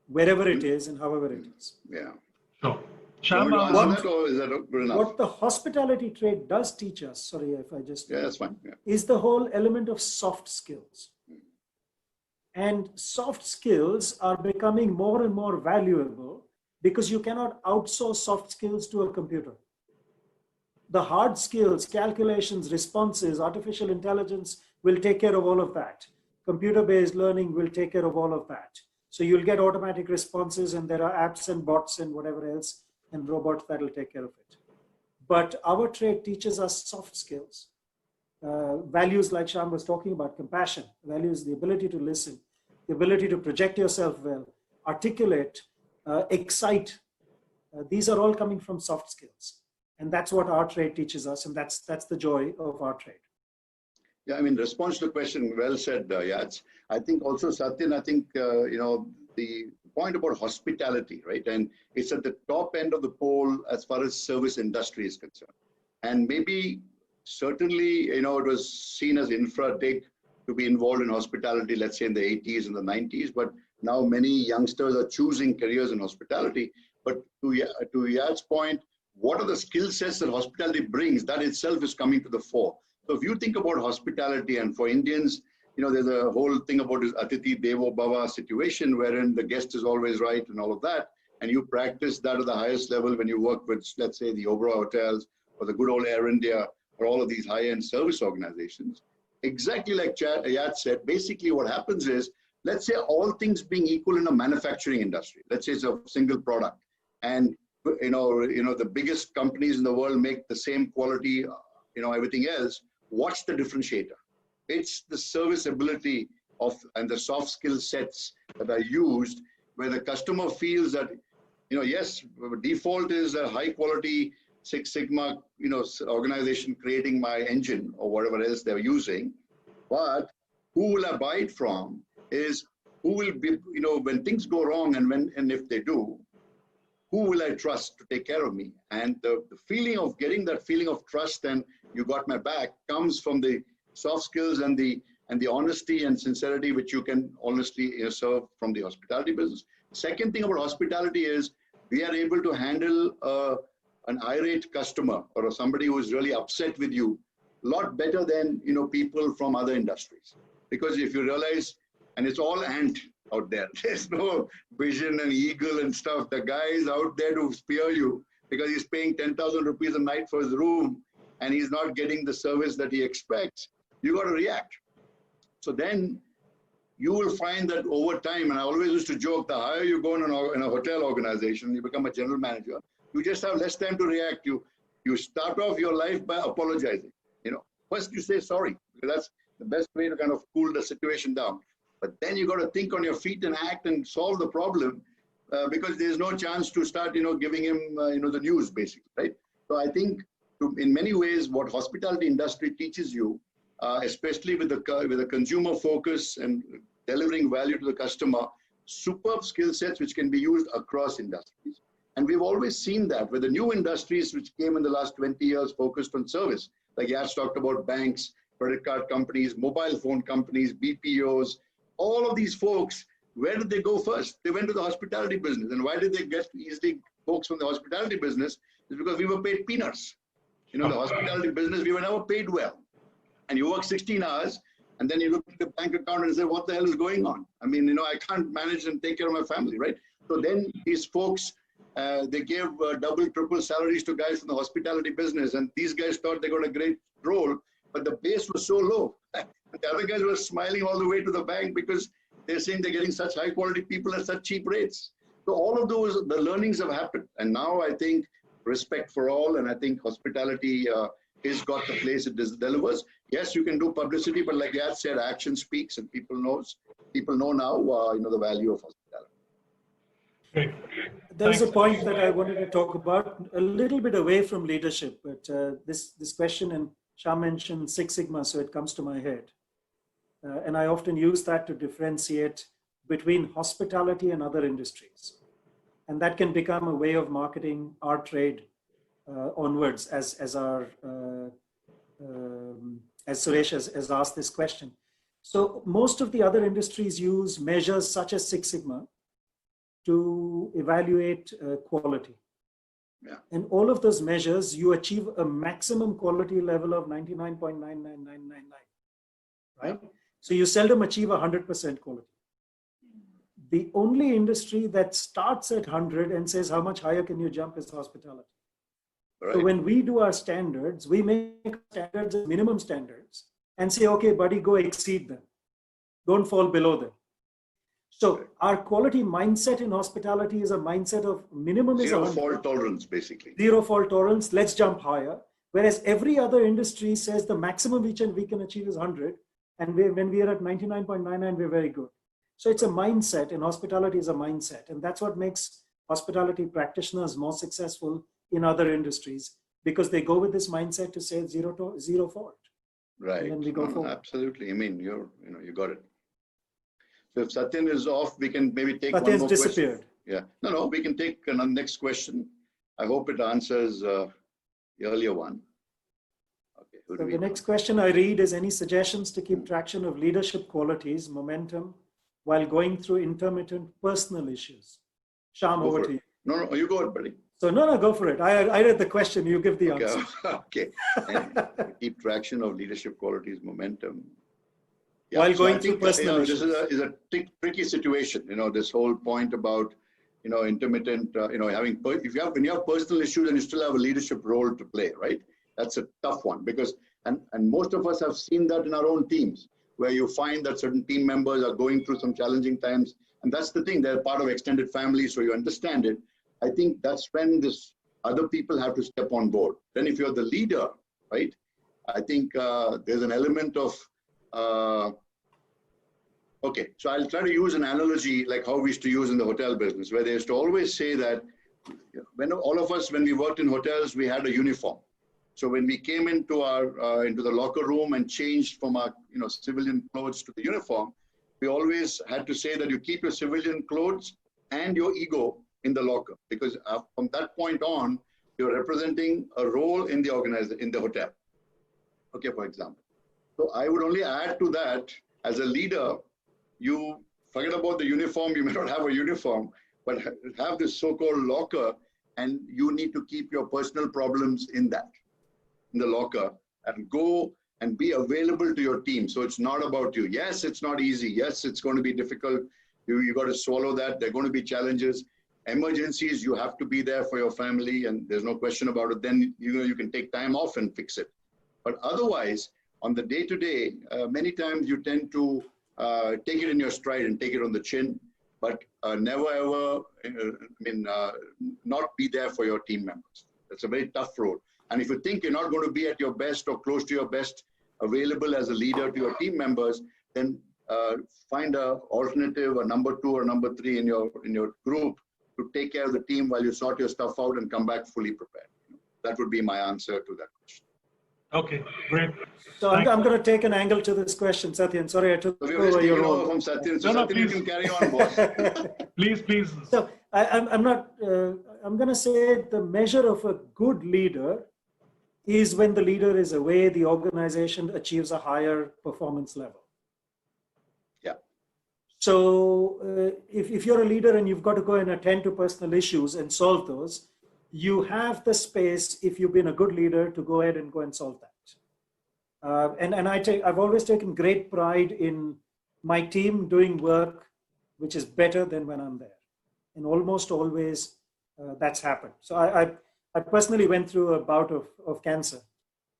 wherever it is and however it is. Yeah. Sure. Sham, You want me to answer that, or is that good enough? What the hospitality trade does teach us, sorry if I just, Yeah, that's fine. Yeah. is the whole element of soft skills. And soft skills are becoming more and more valuable because you cannot outsource soft skills to a computer. The hard skills, calculations, responses, artificial intelligence will take care of all of that. Computer-based learning will take care of all of that. So you'll get automatic responses, and there are apps and bots and whatever else and robots that will take care of it. But our trade teaches us soft skills. Values like Sham was talking about, compassion, values the ability to listen, the ability to project yourself well, articulate, excite. These are all coming from soft skills. And that's what our trade teaches us, and that's the joy of our trade. Yeah, I mean, response to the question, well said, Yats. I think also, Satyan, I think, the point about hospitality, right? And it's at the top end of the pole as far as service industry is concerned. And maybe, certainly, it was seen as infra-dig to be involved in hospitality, let's say in the 80s and the 90s, but now many youngsters are choosing careers in hospitality. But to Yats' point, what are the skill sets that hospitality brings? That itself is coming to the fore. So if you think about hospitality, and for Indians, there's a whole thing about this Atithi Devo Bhava situation wherein the guest is always right and all of that. And you practice that at the highest level when you work with, let's say, the Oberoi hotels or the good old Air India or all of these high-end service organizations. Exactly like Yat said, basically what happens is, let's say all things being equal in a manufacturing industry. Let's say it's a single product. And the biggest companies in the world make the same quality, everything else. What's the differentiator? It's the service ability and the soft skill sets that are used where the customer feels that, yes, default is a high quality Six Sigma, organization creating my engine or whatever else they're using. But who will I buy it from is who will be, when things go wrong and if they do, who will I trust to take care of me? And the feeling of getting that feeling of trust and you got my back comes from the soft skills and the honesty and sincerity which you can honestly serve from the hospitality business. Second thing about hospitality is we are able to handle an irate customer or somebody who is really upset with you a lot better than people from other industries. Because if you realize, and it's all ant out there. There's no vision and eagle and stuff. The guy is out there to spear you because he's paying 10,000 rupees a night for his room and he's not getting the service that he expects. You got to react. So then you will find that over time, and I always used to joke, the higher you go in a hotel organization, you become a general manager, you just have less time to react. You start off your life by apologizing. First you say sorry, because that's the best way to kind of cool the situation down. But then you got to think on your feet and act and solve the problem because there's no chance to start, giving him, the news basically, right? So I think in many ways, what hospitality industry teaches you, especially with the consumer focus and delivering value to the customer, superb skill sets which can be used across industries. And we've always seen that with the new industries which came in the last 20 years focused on service, like Yash talked about banks, credit card companies, mobile phone companies, BPOs, all of these folks, where did they go first? They went to the hospitality business. And why did they get easily folks from the hospitality business? It's because we were paid peanuts. The hospitality business, we were never paid well. And you work 16 hours, and then you look at the bank account and say, what the hell is going on? I mean, I can't manage and take care of my family, right? So then these folks, they gave double, triple salaries to guys from the hospitality business. And these guys thought they got a great role, but the base was so low. The other guys were smiling all the way to the bank because they're saying they're getting such high quality people at such cheap rates. So all of those, the learnings have happened. And now I think respect for all, and I think hospitality is got the place it delivers. Yes, you can do publicity, but like Yat said, action speaks, and people know now, the value of hospitality. Great. There's a point that I wanted to talk about a little bit away from leadership, but this question, and Shah mentioned Six Sigma, so it comes to my head. And I often use that to differentiate between hospitality and other industries. And that can become a way of marketing our trade onwards as Suresh has asked this question. So most of the other industries use measures such as Six Sigma to evaluate quality. Yeah. And all of those measures, you achieve a maximum quality level of 99.99999, right? Yeah. So you seldom achieve 100% quality. The only industry that starts at 100 and says how much higher can you jump is hospitality. Right. So when we do our standards, we make standards as minimum standards and say, okay, buddy, go exceed them. Don't fall below them. So our quality mindset in hospitality is a mindset of minimum is 100. Zero fault tolerance, basically. Zero fault tolerance, let's jump higher. Whereas every other industry says the maximum we can achieve is 100. And when we are at 99.99, we're very good. So it's a mindset, and hospitality is a mindset. And that's what makes hospitality practitioners more successful in other industries, because they go with this mindset to say zero fault. Right. And then we go forward. Absolutely. I mean, you got it. So if Satyan is off, we can maybe take Satyan's one more disappeared. question. Yeah. No, we can take another next question. I hope it answers the earlier one. Okay. So the next question I read is, any suggestions to keep traction of leadership qualities, momentum, while going through intermittent personal issues? Shyam, over to you. No, you go ahead, buddy. So no, go for it. I read the question, you give the answer. Okay. And keep traction of leadership qualities, momentum. Yeah, While so going I through think, personal this issues. is a tricky situation. This whole point about, intermittent, when you have personal issues and you still have a leadership role to play, right? That's a tough one, because, and most of us have seen that in our own teams, where you find that certain team members are going through some challenging times. And that's the thing, they're part of extended family, so you understand it. I think that's when other people have to step on board. Then if you're the leader, right, I think there's an element of, okay, so I'll try to use an analogy like how we used to use in the hotel business, where they used to always say that when all of us, when we worked in hotels, we had a uniform. So when we came into into the locker room and changed from our civilian clothes to the uniform, we always had to say that you keep your civilian clothes and your ego in the locker, because from that point on, you're representing a role in the organization, in the hotel. Okay, for example. So I would only add to that, as a leader, you forget about the uniform. You may not have a uniform, but have this so-called locker, and you need to keep your personal problems in the locker, and go and be available to your team. So it's not about you. Yes, it's not easy. Yes, it's going to be difficult. You got to swallow that. There are going to be challenges. Emergencies, you have to be there for your family, and there's no question about it. Then you can take time off and fix it. But otherwise, on the day-to-day, many times you tend to take it in your stride and take it on the chin, but never ever, not be there for your team members. That's a very tough role. And if you think you're not going to be at your best or close to your best, available as a leader to your team members, then find an alternative, a number 2 or number 3 in your group to take care of the team while you sort your stuff out and come back fully prepared. That would be my answer to that question. Okay, great. So I'm going to take an angle to this question, Satyan. Sorry, I took over your role. From Satyan. So No, Satyan, please. you can carry on, boss. Please. So I'm going to say the measure of a good leader is when the leader is away, the organization achieves a higher performance level. Yeah. So if you're a leader and you've got to go and attend to personal issues and solve those, you have the space, if you've been a good leader, to go ahead and go and solve that. And I've always taken great pride in my team doing work which is better than when I'm there. And almost always that's happened. So I personally went through a bout of cancer,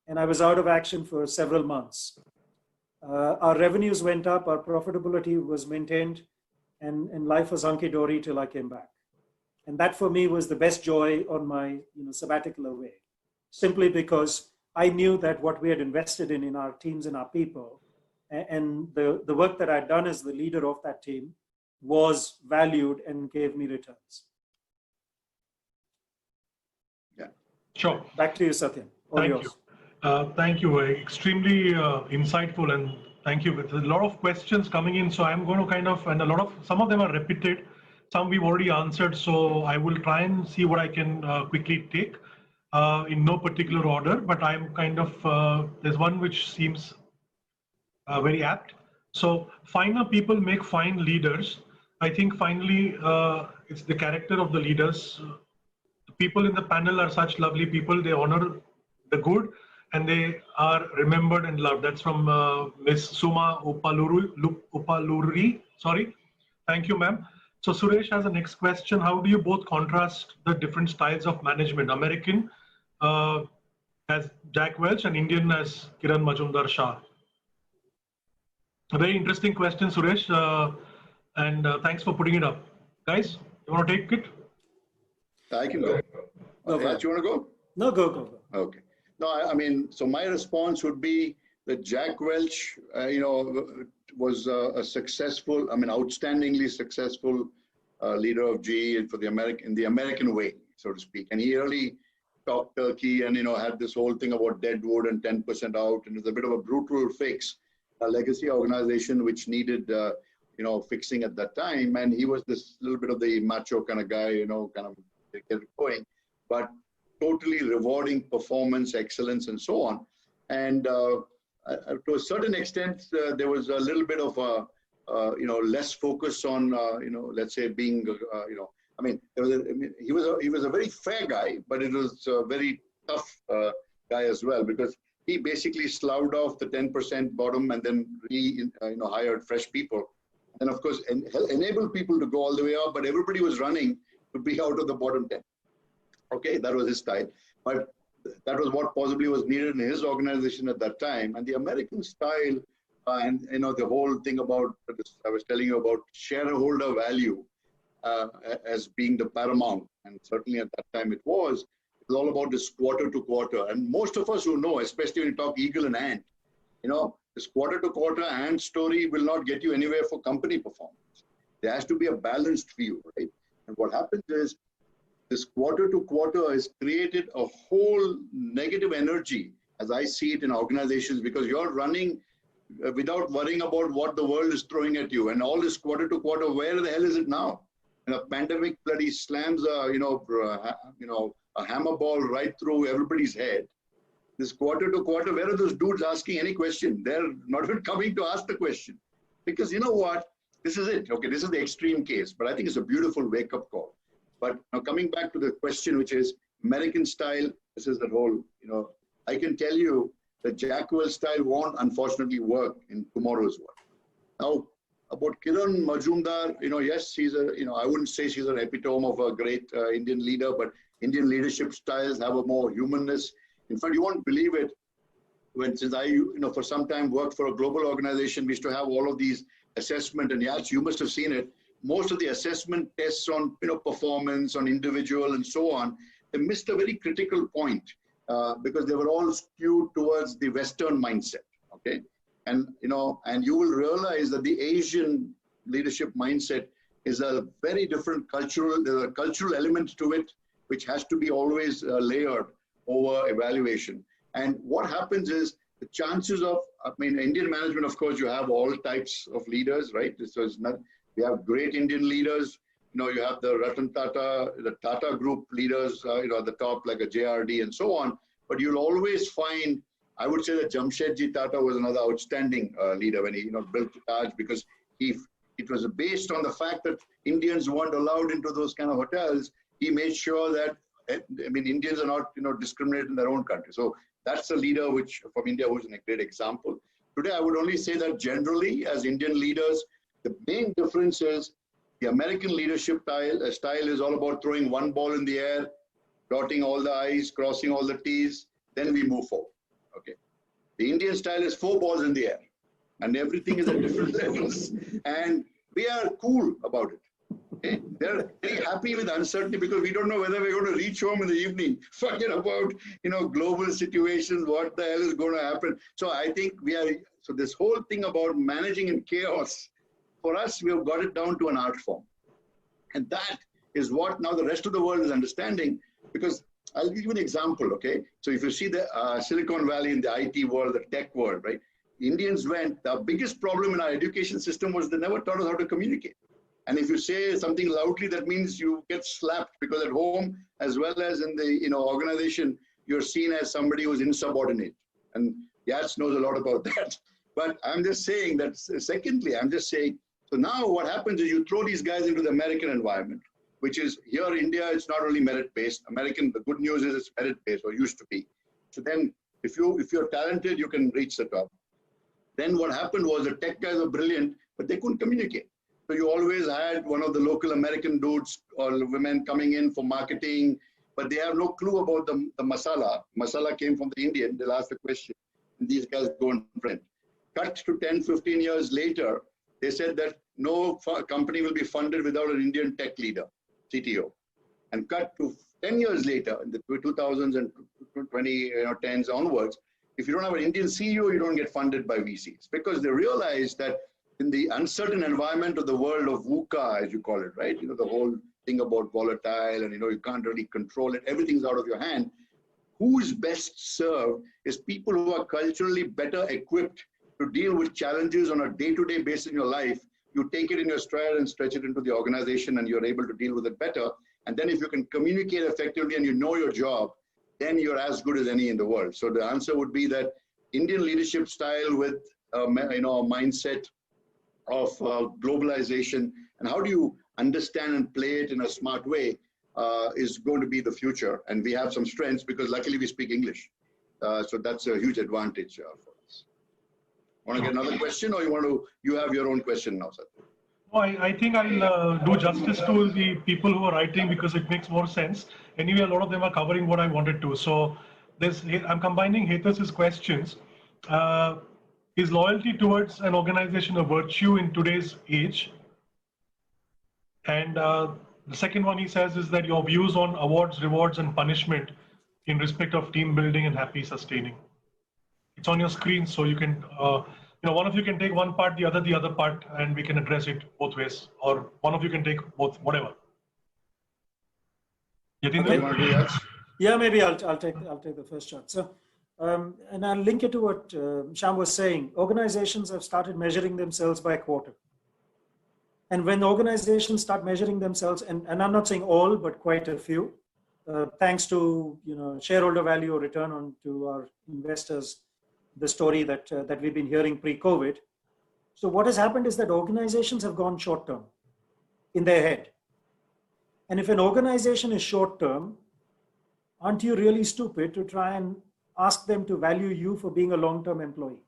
and I was out of action for several months. Our revenues went up, our profitability was maintained, and life was hunky-dory till I came back. And that for me was the best joy on my sabbatical away, simply because I knew that what we had invested in our teams and our people, and the work that I'd done as the leader of that team was valued and gave me returns. Yeah. Sure. Back to you, Satyan. All yours. Thank you. Extremely insightful, and thank you. With a lot of questions coming in, so I'm going to and some of them are repeated. Some we've already answered, so I will try and see what I can quickly take in no particular order, but I'm there's one which seems very apt. So finer people make fine leaders. I think finally it's the character of the leaders The people in the panel are such lovely people. They honor the good and they are remembered and loved. That's from Miss Suma Upaluri. Sorry. Thank you, ma'am. So Suresh has the next question. How do you both contrast the different styles of management? American as Jack Welch and Indian as Kiran Majumdar Shah. A very interesting question, Suresh, and thanks for putting it up. Guys, you want to take it? I can go. Yeah, do you want to go? No, go. Okay. No, I mean, so my response would be that Jack Welch, was a successful, outstandingly successful leader of GE for the American way, so to speak. And he really talked turkey and, had this whole thing about deadwood and 10% out. And it was a bit of a brutal fix, a legacy organization which needed, fixing at that time. And he was this little bit of the macho kind of guy, kind of get it going, but totally rewarding performance, excellence, and so on. And to a certain extent, there was a little bit of a, less focus on, let's say being, he was a very fair guy, but it was a very tough guy as well, because he basically sloughed off the 10% bottom and then hired fresh people. And of course, enabled people to go all the way up, but everybody was running to be out of the bottom 10. Okay, that was his style. But that was what possibly was needed in his organization at that time. And the American style, and the whole thing about, I was telling you about shareholder value as being the paramount. And certainly at that time it was all about this quarter to quarter. And most of us who know, especially when you talk eagle and ant, this quarter to quarter ant story will not get you anywhere for company performance. There has to be a balanced view, right? And what happens is this quarter to quarter has created a whole negative energy, as I see it in organizations, because you're running without worrying about what the world is throwing at you. And all this quarter to quarter, where the hell is it now? And a pandemic bloody slams a hammer ball right through everybody's head. This quarter to quarter, where are those dudes asking any question? They're not even coming to ask the question. Because you know what? This is it. Okay, this is the extreme case, but I think it's a beautiful wake-up call. But now coming back to the question, which is American style, this is the whole, I can tell you that Jack Welch style won't unfortunately work in tomorrow's world. Now, about Kiran Majumdar, yes, she's I wouldn't say she's an epitome of a great Indian leader, but Indian leadership styles have a more humanness. In fact, you won't believe it. Since I, for some time worked for a global organization, we used to have all of these assessment, and yes, you must have seen it. Most of the assessment tests on, and on individual and so on, they missed a very critical point because they were all skewed towards the Western mindset. Okay, and and you will realize that the Asian leadership mindset is a very different there's a cultural element to it, which has to be always layered over evaluation. And what happens is the chances of, Indian management, of course, you have all types of leaders, right? This was not, we have great Indian leaders. You have the Ratan Tata, the Tata Group leaders, at the top, like a JRD and so on. But you'll always find, I would say that Jamshedji Tata was another outstanding leader when he, built Taj, because it was based on the fact that Indians weren't allowed into those kind of hotels. He made sure that, Indians are not, discriminated in their own country. So that's a leader from India who's a great example. Today, I would only say that generally, as Indian leaders, the main difference is the American leadership style is all about throwing one ball in the air, dotting all the I's, crossing all the T's, then we move forward. Okay. The Indian style is 4 balls in the air, and everything is at different levels. And we are cool about it. Okay? They're very happy with uncertainty because we don't know whether we're going to reach home in the evening, forget about, global situations, what the hell is going to happen. So I think so this whole thing about managing in chaos, for us, we have got it down to an art form. And that is what now the rest of the world is understanding, because I'll give you an example, okay? So if you see the Silicon Valley in the IT world, the tech world, right? Indians the biggest problem in our education system was they never taught us how to communicate. And if you say something loudly, that means you get slapped, because at home, as well as in the organization, you're seen as somebody who's insubordinate. And Yats knows a lot about that. But I'm just saying that, secondly, so now what happens is you throw these guys into the American environment, which is here India, it's not only merit-based. American, the good news is it's merit-based, or used to be. So then if you're talented, you can reach the top. Then what happened was the tech guys were brilliant, but they couldn't communicate. So you always had one of the local American dudes or women coming in for marketing, but they have no clue about the masala. Masala came from the Indian. They'll ask the question, and these guys go and print. Cut to 10, 15 years later, they said that no company will be funded without an Indian tech leader, CTO. And cut to 10 years later, in the 2000s and 2010s onwards, if you don't have an Indian CEO, you don't get funded by VCs, because they realize that in the uncertain environment of the world of VUCA, as you call it, right? You know, the whole thing about volatile and, you know, you can't really control it. Everything's out of your hand. Who is best served is people who are culturally better equipped to deal with challenges on a day-to-day basis in your life. You take it in your stride and stretch it into the organization, and you're able to deal with it better. And then if you can communicate effectively and you know your job, then you're as good as any in the world. So the answer would be that Indian leadership style with a mindset of globalization, and how do you understand and play it in a smart way is going to be the future. And we have some strengths because luckily we speak English. So that's a huge advantage for us. Want to get another question, or you have your own question now, sir? Oh, I think I'll do justice to the people who are writing because it makes more sense. Anyway, a lot of them are covering what I wanted to. So I'm combining Hetas's questions. Is loyalty towards an organization a virtue in today's age? And the second one he says is that your views on awards, rewards, and punishment in respect of team building and happy sustaining. It's on your screen, so you can, one of you can take one part, the other part, and we can address it both ways. Or one of you can take both, whatever. Yatindra? Okay. You want to do that? Yeah, maybe I'll take the first shot. So, and I'll link it to what Shyam was saying. Organizations have started measuring themselves by quarter. And when organizations start measuring themselves, and I'm not saying all, but quite a few, thanks to shareholder value or return on to our investors, the story that we've been hearing pre-COVID. So what has happened is that organizations have gone short-term in their head. And if an organization is short-term, aren't you really stupid to try and ask them to value you for being a long-term employee?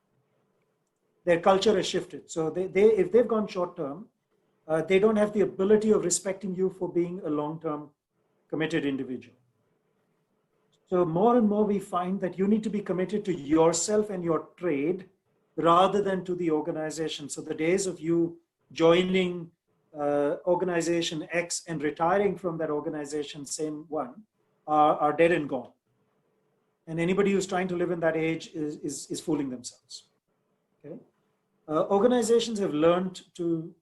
Their culture has shifted. So if they've gone short-term, they don't have the ability of respecting you for being a long-term committed individual. So more and more we find that you need to be committed to yourself and your trade rather than to the organization. So the days of you joining organization X and retiring from that organization, same one, are dead and gone. And anybody who's trying to live in that age is fooling themselves. Okay? Organizations have learned to,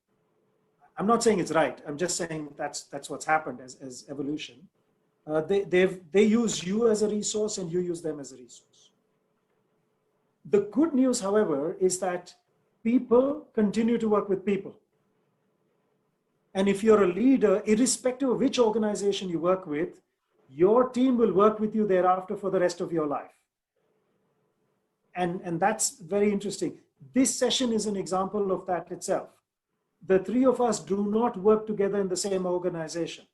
I'm not saying it's right, I'm just saying that's what's happened as evolution. They use you as a resource and you use them as a resource. The good news, however, is that people continue to work with people. And if you're a leader, irrespective of which organization you work with, your team will work with you thereafter for the rest of your life. And that's very interesting. This session is an example of that itself. The three of us do not work together in the same organization,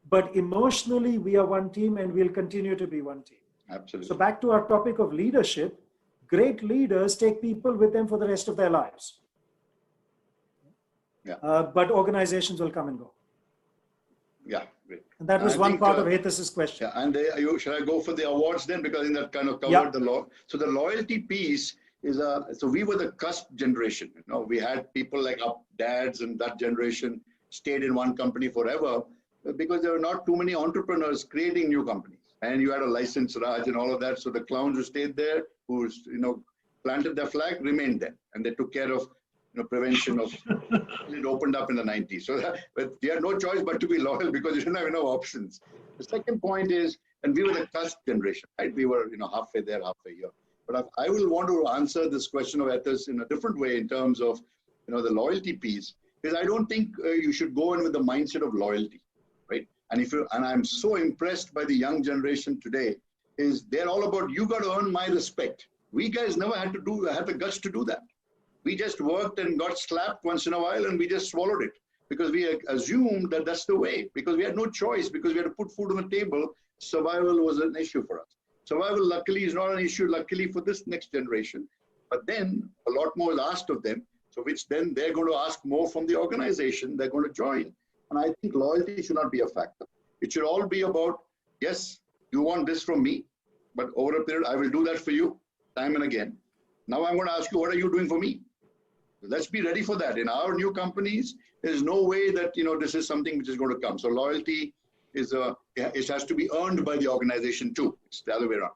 but emotionally we are one team and we'll continue to be one team. Absolutely. So back to our topic of leadership, great leaders take people with them for the rest of their lives. Yeah. But organizations will come and go. Yeah, great. And that was one part of Hetas's question. Yeah, and should I go for the awards then? Because I think that kind of covered the law. So the loyalty piece is so we were the cusp generation. We had people like our dads and that generation stayed in one company forever because there were not too many entrepreneurs creating new companies. And you had a license Raj and all of that. So the clowns who stayed there, who planted their flag, remained there, and they took care of prevention of it opened up in the 90s. So but you had no choice but to be loyal because you didn't have enough options. The second point is, and we were the cusp generation, right? We were halfway there, halfway here. But I will want to answer this question of Ethos in a different way in terms of the loyalty piece, because I don't think you should go in with the mindset of loyalty, right? And I'm so impressed by the young generation today, is they're all about, you got to earn my respect. We guys never had the guts to do that. We just worked and got slapped once in a while and we just swallowed it. because we assumed that that's the way, because we had no choice, because we had to put food on the table. Survival was an issue for us. Survival, luckily, is not an issue, luckily, for this next generation. But then a lot more is asked of them, so which then they're going to ask more from the organization. They're going to join. And I think loyalty should not be a factor. It should all be about, yes, you want this from me, but over a period, I will do that for you time and again. Now I'm going to ask you, what are you doing for me? Let's be ready for that. In our new companies, there's no way that, this is something which is going to come. So loyalty is it has to be earned by the organization too. It's the other way around.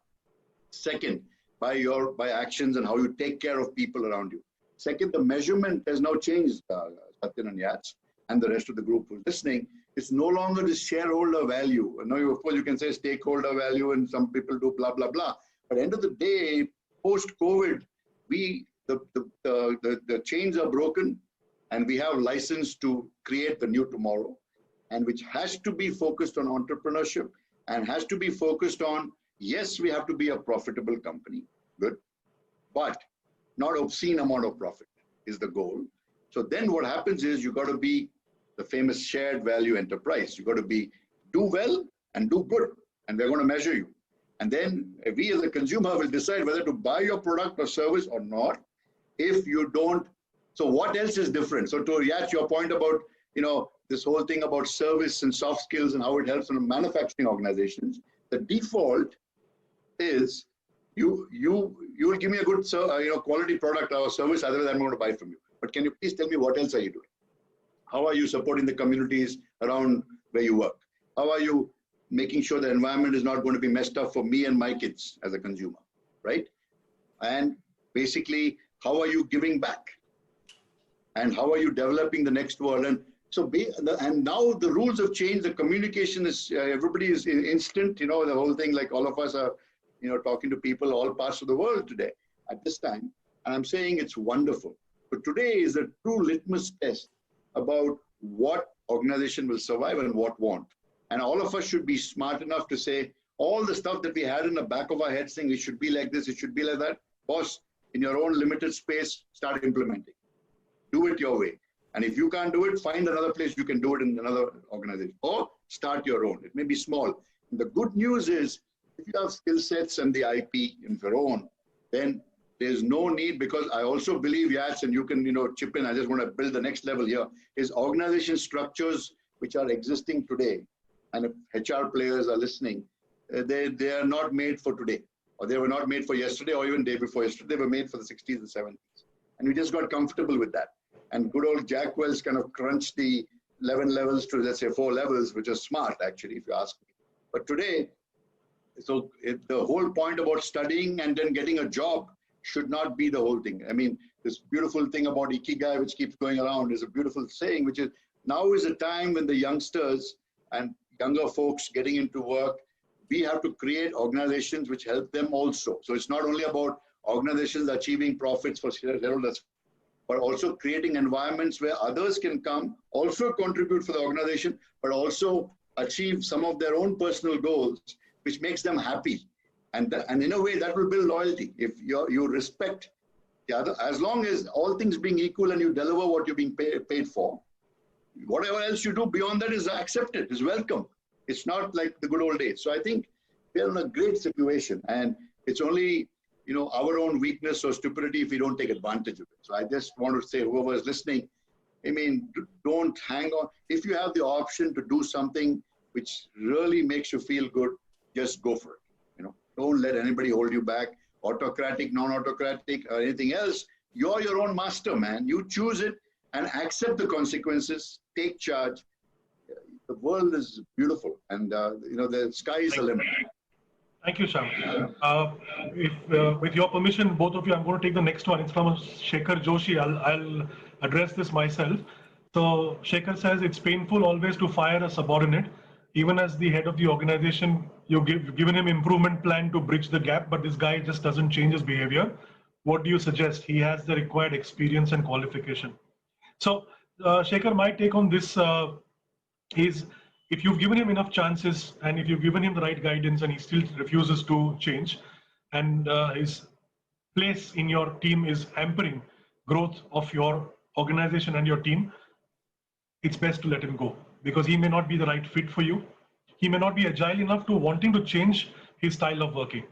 Second, by actions and how you take care of people around you. Second, the measurement has now changed, Satyan and Yats, and the rest of the group who's listening. It's no longer the shareholder value. Now, of course, you can say stakeholder value, and some people do blah, blah, blah. But at the end of the day, post-COVID, the chains are broken, and we have license to create the new tomorrow, and which has to be focused on entrepreneurship and has to be focused on, yes, we have to be a profitable company, good, but not obscene amount of profit is the goal. So then what happens is you got to be the famous shared value enterprise. You got to do well and do good, and we're going to measure you. And then we as a consumer will decide whether to buy your product or service or not. If you don't, so what else is different? So to Yach, your point about, this whole thing about service and soft skills and how it helps in manufacturing organizations, the default is you will give me a good quality product or service, otherwise I'm going to buy from you. But can you please tell me what else are you doing? How are you supporting the communities around where you work? How are you making sure the environment is not going to be messed up for me and my kids as a consumer, right? And basically, how are you giving back? And how are you developing the next world? And so, and now the rules have changed. The communication is, everybody is instant, the whole thing, like all of us are, talking to people all parts of the world today at this time. And I'm saying it's wonderful. But today is a true litmus test about what organization will survive and what won't. And all of us should be smart enough to say, all the stuff that we had in the back of our head saying it should be like this, it should be like that, boss, in your own limited space, start implementing. Do it your way. And if you can't do it, find another place you can do it in another organization, or start your own. It may be small. And the good news is, if you have skill sets and the IP in your own, then there's no need, because I also believe, Yats, and you can chip in, I just want to build the next level here, is organization structures which are existing today, and if HR players are listening, they are not made for today, or they were not made for yesterday or even day before yesterday. They were made for the 60s and 70s. And we just got comfortable with that. And good old Jack Welch kind of crunched the 11 levels to, let's say, 4 levels, which is smart, actually, if you ask me. But today, so the whole point about studying and then getting a job should not be the whole thing. I mean, this beautiful thing about Ikigai, which keeps going around, is a beautiful saying, which is, now is a time when the youngsters and younger folks getting into work, we have to create organizations which help them also. So it's not only about organizations achieving profits for shareholders, but also creating environments where others can come, also contribute for the organization, but also achieve some of their own personal goals, which makes them happy. And in a way, that will build loyalty. If you respect the other, as long as all things being equal and you deliver what you're being paid for, whatever else you do beyond that is accepted, is welcome. It's not like the good old days. So I think we're in a great situation, and it's only our own weakness or stupidity if we don't take advantage of it. So I just want to say, whoever is listening, I mean, don't hang on. If you have the option to do something which really makes you feel good, just go for it. Don't let anybody hold you back, autocratic, non-autocratic, or anything else. You're your own master, man. You choose it and accept the consequences, take charge. The world is beautiful, and the sky is the limit. Thank you, Shyam. With your permission, both of you, I'm going to take the next one. It's from Shekhar Joshi. I'll address this myself. So Shekhar says, it's painful always to fire a subordinate. Even as the head of the organization, you've given him improvement plan to bridge the gap, but this guy just doesn't change his behavior. What do you suggest? He has the required experience and qualification. So Shekhar, my take on this is, if you've given him enough chances and if you've given him the right guidance and he still refuses to change, and his place in your team is hampering growth of your organization and your team, it's best to let him go, because he may not be the right fit for you. He may not be agile enough to wanting to change his style of working.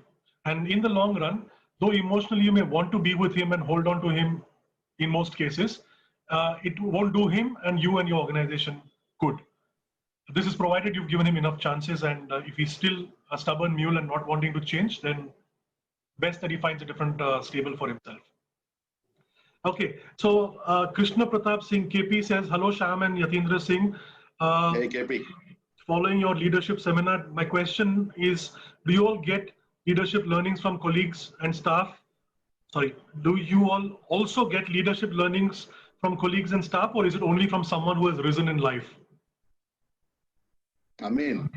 And in the long run, though emotionally you may want to be with him and hold on to him in most cases, it won't do him and you and your organization good. This is provided you've given him enough chances, and if he's still a stubborn mule and not wanting to change, then best that he finds a different stable for himself. Okay, so Krishna Pratap Singh KP says, hello Shyam and Yatindra Singh. Hey KP. Following your leadership seminar, my question is, do you all get leadership learnings from colleagues and staff? Sorry, do you all also get leadership learnings from colleagues and staff, or is it only from someone who has risen in life? I mean,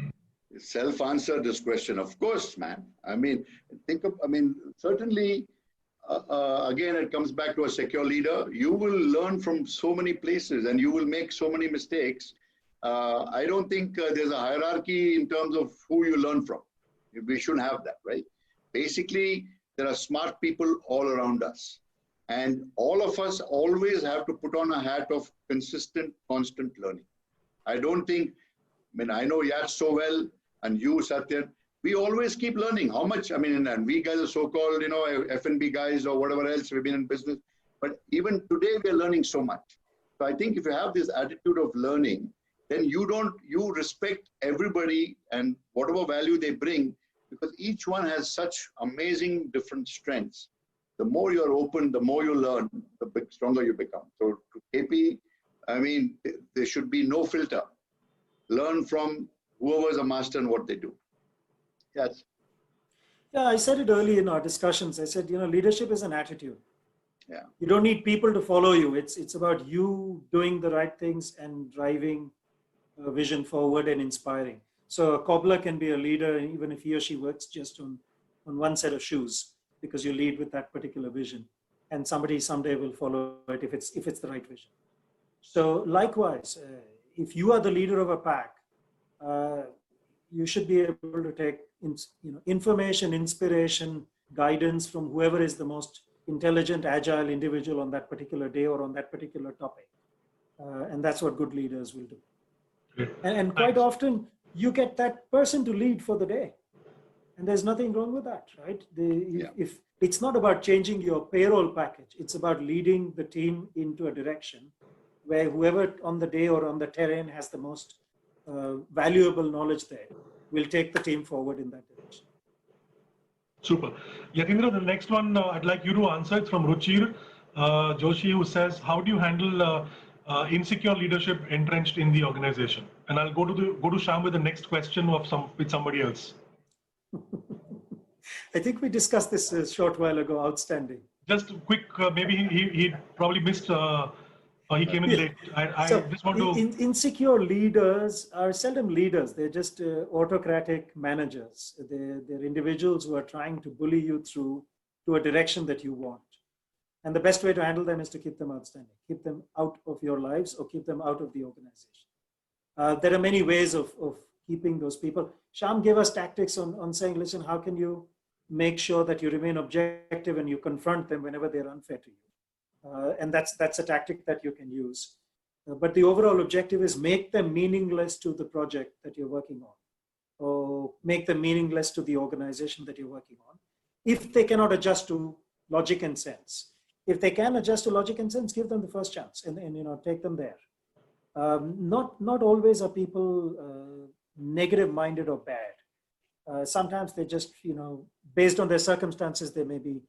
self-answer this question, of course, man. I mean, certainly, again, it comes back to a secure leader. You will learn from so many places and you will make so many mistakes. I don't think there's a hierarchy in terms of who you learn from. We shouldn't have that, right? Basically, there are smart people all around us. And all of us always have to put on a hat of consistent, constant learning. I don't think, I know Yash so well, and you, Satyan, we always keep learning. How much, and we guys are so-called, F&B guys or whatever else, we've been in business. But even today, we're learning so much. So I think if you have this attitude of learning, then you respect everybody and whatever value they bring, because each one has such amazing different strengths. The more you're open, the more you learn, the stronger you become. So to KP, there should be no filter. Learn from whoever's a master and what they do. Yes. Yeah, I said it early in our discussions. I said, leadership is an attitude. Yeah. You don't need people to follow you. It's about you doing the right things and driving a vision forward and inspiring. So a cobbler can be a leader even if he or she works just on one set of shoes, because you lead with that particular vision, and somebody someday will follow it if it's the right vision. So likewise, if you are the leader of a pack, you should be able to take information, inspiration, guidance from whoever is the most intelligent, agile individual on that particular day or on that particular topic. And that's what good leaders will do. And quite often, you get that person to lead for the day. And there's nothing wrong with that, right? If it's not about changing your payroll package, it's about leading the team into a direction where whoever on the day or on the terrain has the most valuable knowledge there will take the team forward in that direction. Super. Yatindra, the next one I'd like you to answer. It's from Ruchir Joshi, who says, how do you handle insecure leadership entrenched in the organization? And I'll go to Shyam with the next question with somebody else. I think we discussed this a short while ago. Outstanding. Just quick, maybe he probably missed, he came in late. I just want to... Insecure leaders are seldom leaders. They're just autocratic managers. They're individuals who are trying to bully you through to a direction that you want. And the best way to handle them is to keep them outstanding. Keep them out of your lives or keep them out of the organization. There are many ways of keeping those people. Shyam gave us tactics on saying, listen, how can you make sure that you remain objective and you confront them whenever they're unfair to you? And that's a tactic that you can use. But the overall objective is make them meaningless to the project that you're working on, or make them meaningless to the organization that you're working on, if they cannot adjust to logic and sense. If they can adjust to logic and sense, give them the first chance and take them there. Not always are people negative-minded or bad. Sometimes they just, based on their circumstances, they may be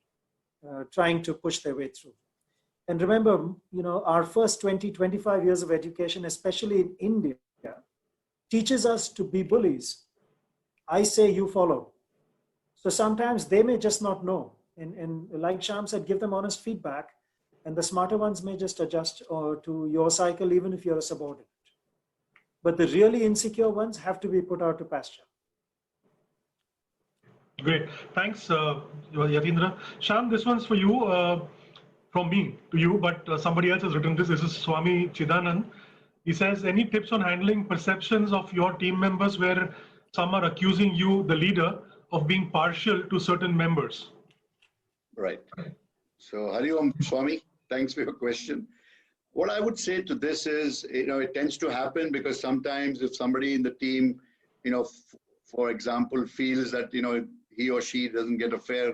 trying to push their way through. And remember, our first 20, 25 years of education, especially in India, teaches us to be bullies. I say, you follow. So sometimes they may just not know. And like Shyam said, give them honest feedback. And the smarter ones may just adjust to your cycle, even if you're a subordinate. But the really insecure ones have to be put out to pasture. Great. Thanks, Yatindra. Shyam, this one's for you, from me to you, but somebody else has written this. This is Swami Chidanand. He says, any tips on handling perceptions of your team members where some are accusing you, the leader, of being partial to certain members? Right. So, Hari Om Swami, thanks for your question. What I would say to this is, it tends to happen because sometimes if somebody in the team, for example, feels that, he or she doesn't get a fair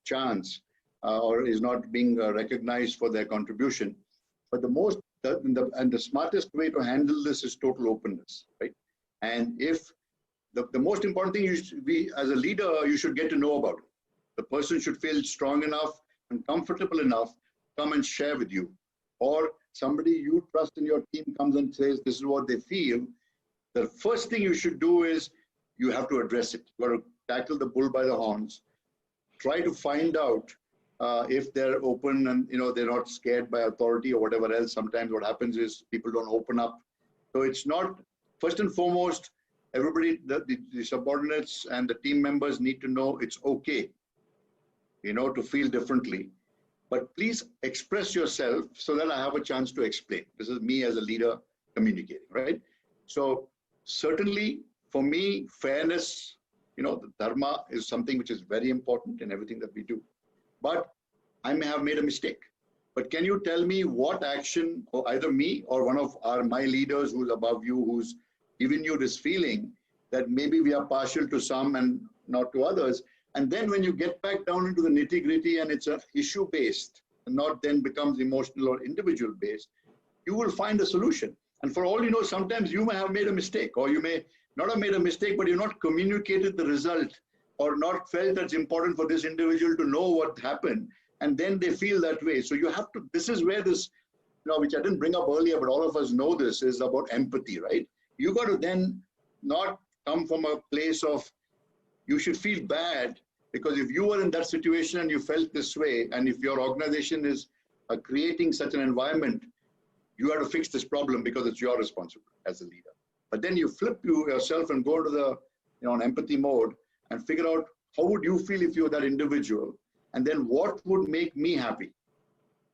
chance or is not being recognized for their contribution. But the smartest way to handle this is total openness, right? And if the most important thing as a leader, you should get to know about it. The person should feel strong enough and comfortable enough to come and share with you. Or somebody you trust in your team comes and says, this is what they feel. The first thing you should do is you have to address it. You got to tackle the bull by the horns. Try to find out if they're open and they're not scared by authority or whatever else. Sometimes what happens is people don't open up. So it's not, first and foremost, everybody, the subordinates and the team members need to know it's okay, to feel differently. But please express yourself so that I have a chance to explain. This is me as a leader communicating, right? So certainly for me, fairness, the dharma is something which is very important in everything that we do. But I may have made a mistake. But can you tell me what action, or either me or one of my leaders who's above you, who's given you this feeling that maybe we are partial to some and not to others. And then when you get back down into the nitty gritty and it's an issue based and not then becomes emotional or individual based, you will find a solution. And for all you know, sometimes you may have made a mistake, or you may not have made a mistake, but you've not communicated the result or not felt that's important for this individual to know what happened. And then they feel that way. So you have to, this is where this, which I didn't bring up earlier, but all of us know this, is about empathy, right? You got to then not come from a place of, you should feel bad, because if you were in that situation and you felt this way, and if your organization is creating such an environment, you have to fix this problem because it's your responsibility as a leader. But then you flip yourself and go to the an empathy mode and figure out how would you feel if you were that individual, and then what would make me happy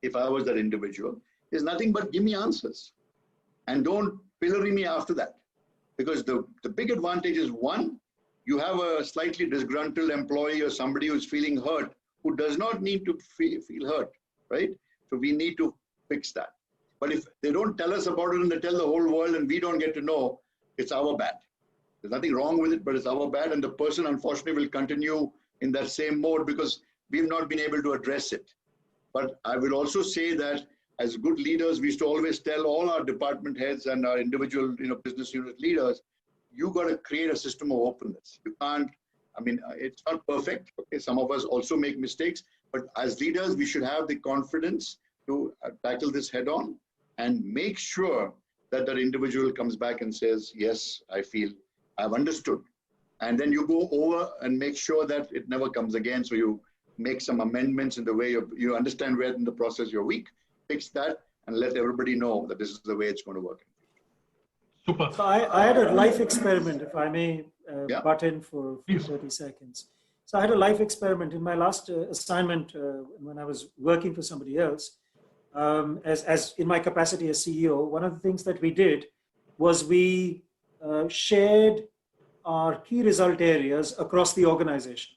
if I was that individual. Is nothing but give me answers, and don't pillory me after that. Because the big advantage is, one, you have a slightly disgruntled employee or somebody who's feeling hurt, who does not need to feel hurt, right? So we need to fix that. But if they don't tell us about it and they tell the whole world and we don't get to know, it's our bad. There's nothing wrong with it, but it's our bad. And the person, unfortunately, will continue in that same mode because we've not been able to address it. But I will also say that as good leaders, we used to always tell all our department heads and our individual business unit leaders, you got to create a system of openness. You can't, it's not perfect. Okay, some of us also make mistakes, but as leaders, we should have the confidence to tackle this head on and make sure that that individual comes back and says, yes, I feel I've understood. And then you go over and make sure that it never comes again. So you make some amendments in the way you understand where in the process you're weak, fix that, and let everybody know that this is the way it's going to work. Super. So I had a life experiment, if I may butt in for 30 seconds. So I had a life experiment in my last assignment when I was working for somebody else. As in my capacity as CEO, one of the things that we did was we shared our key result areas across the organization.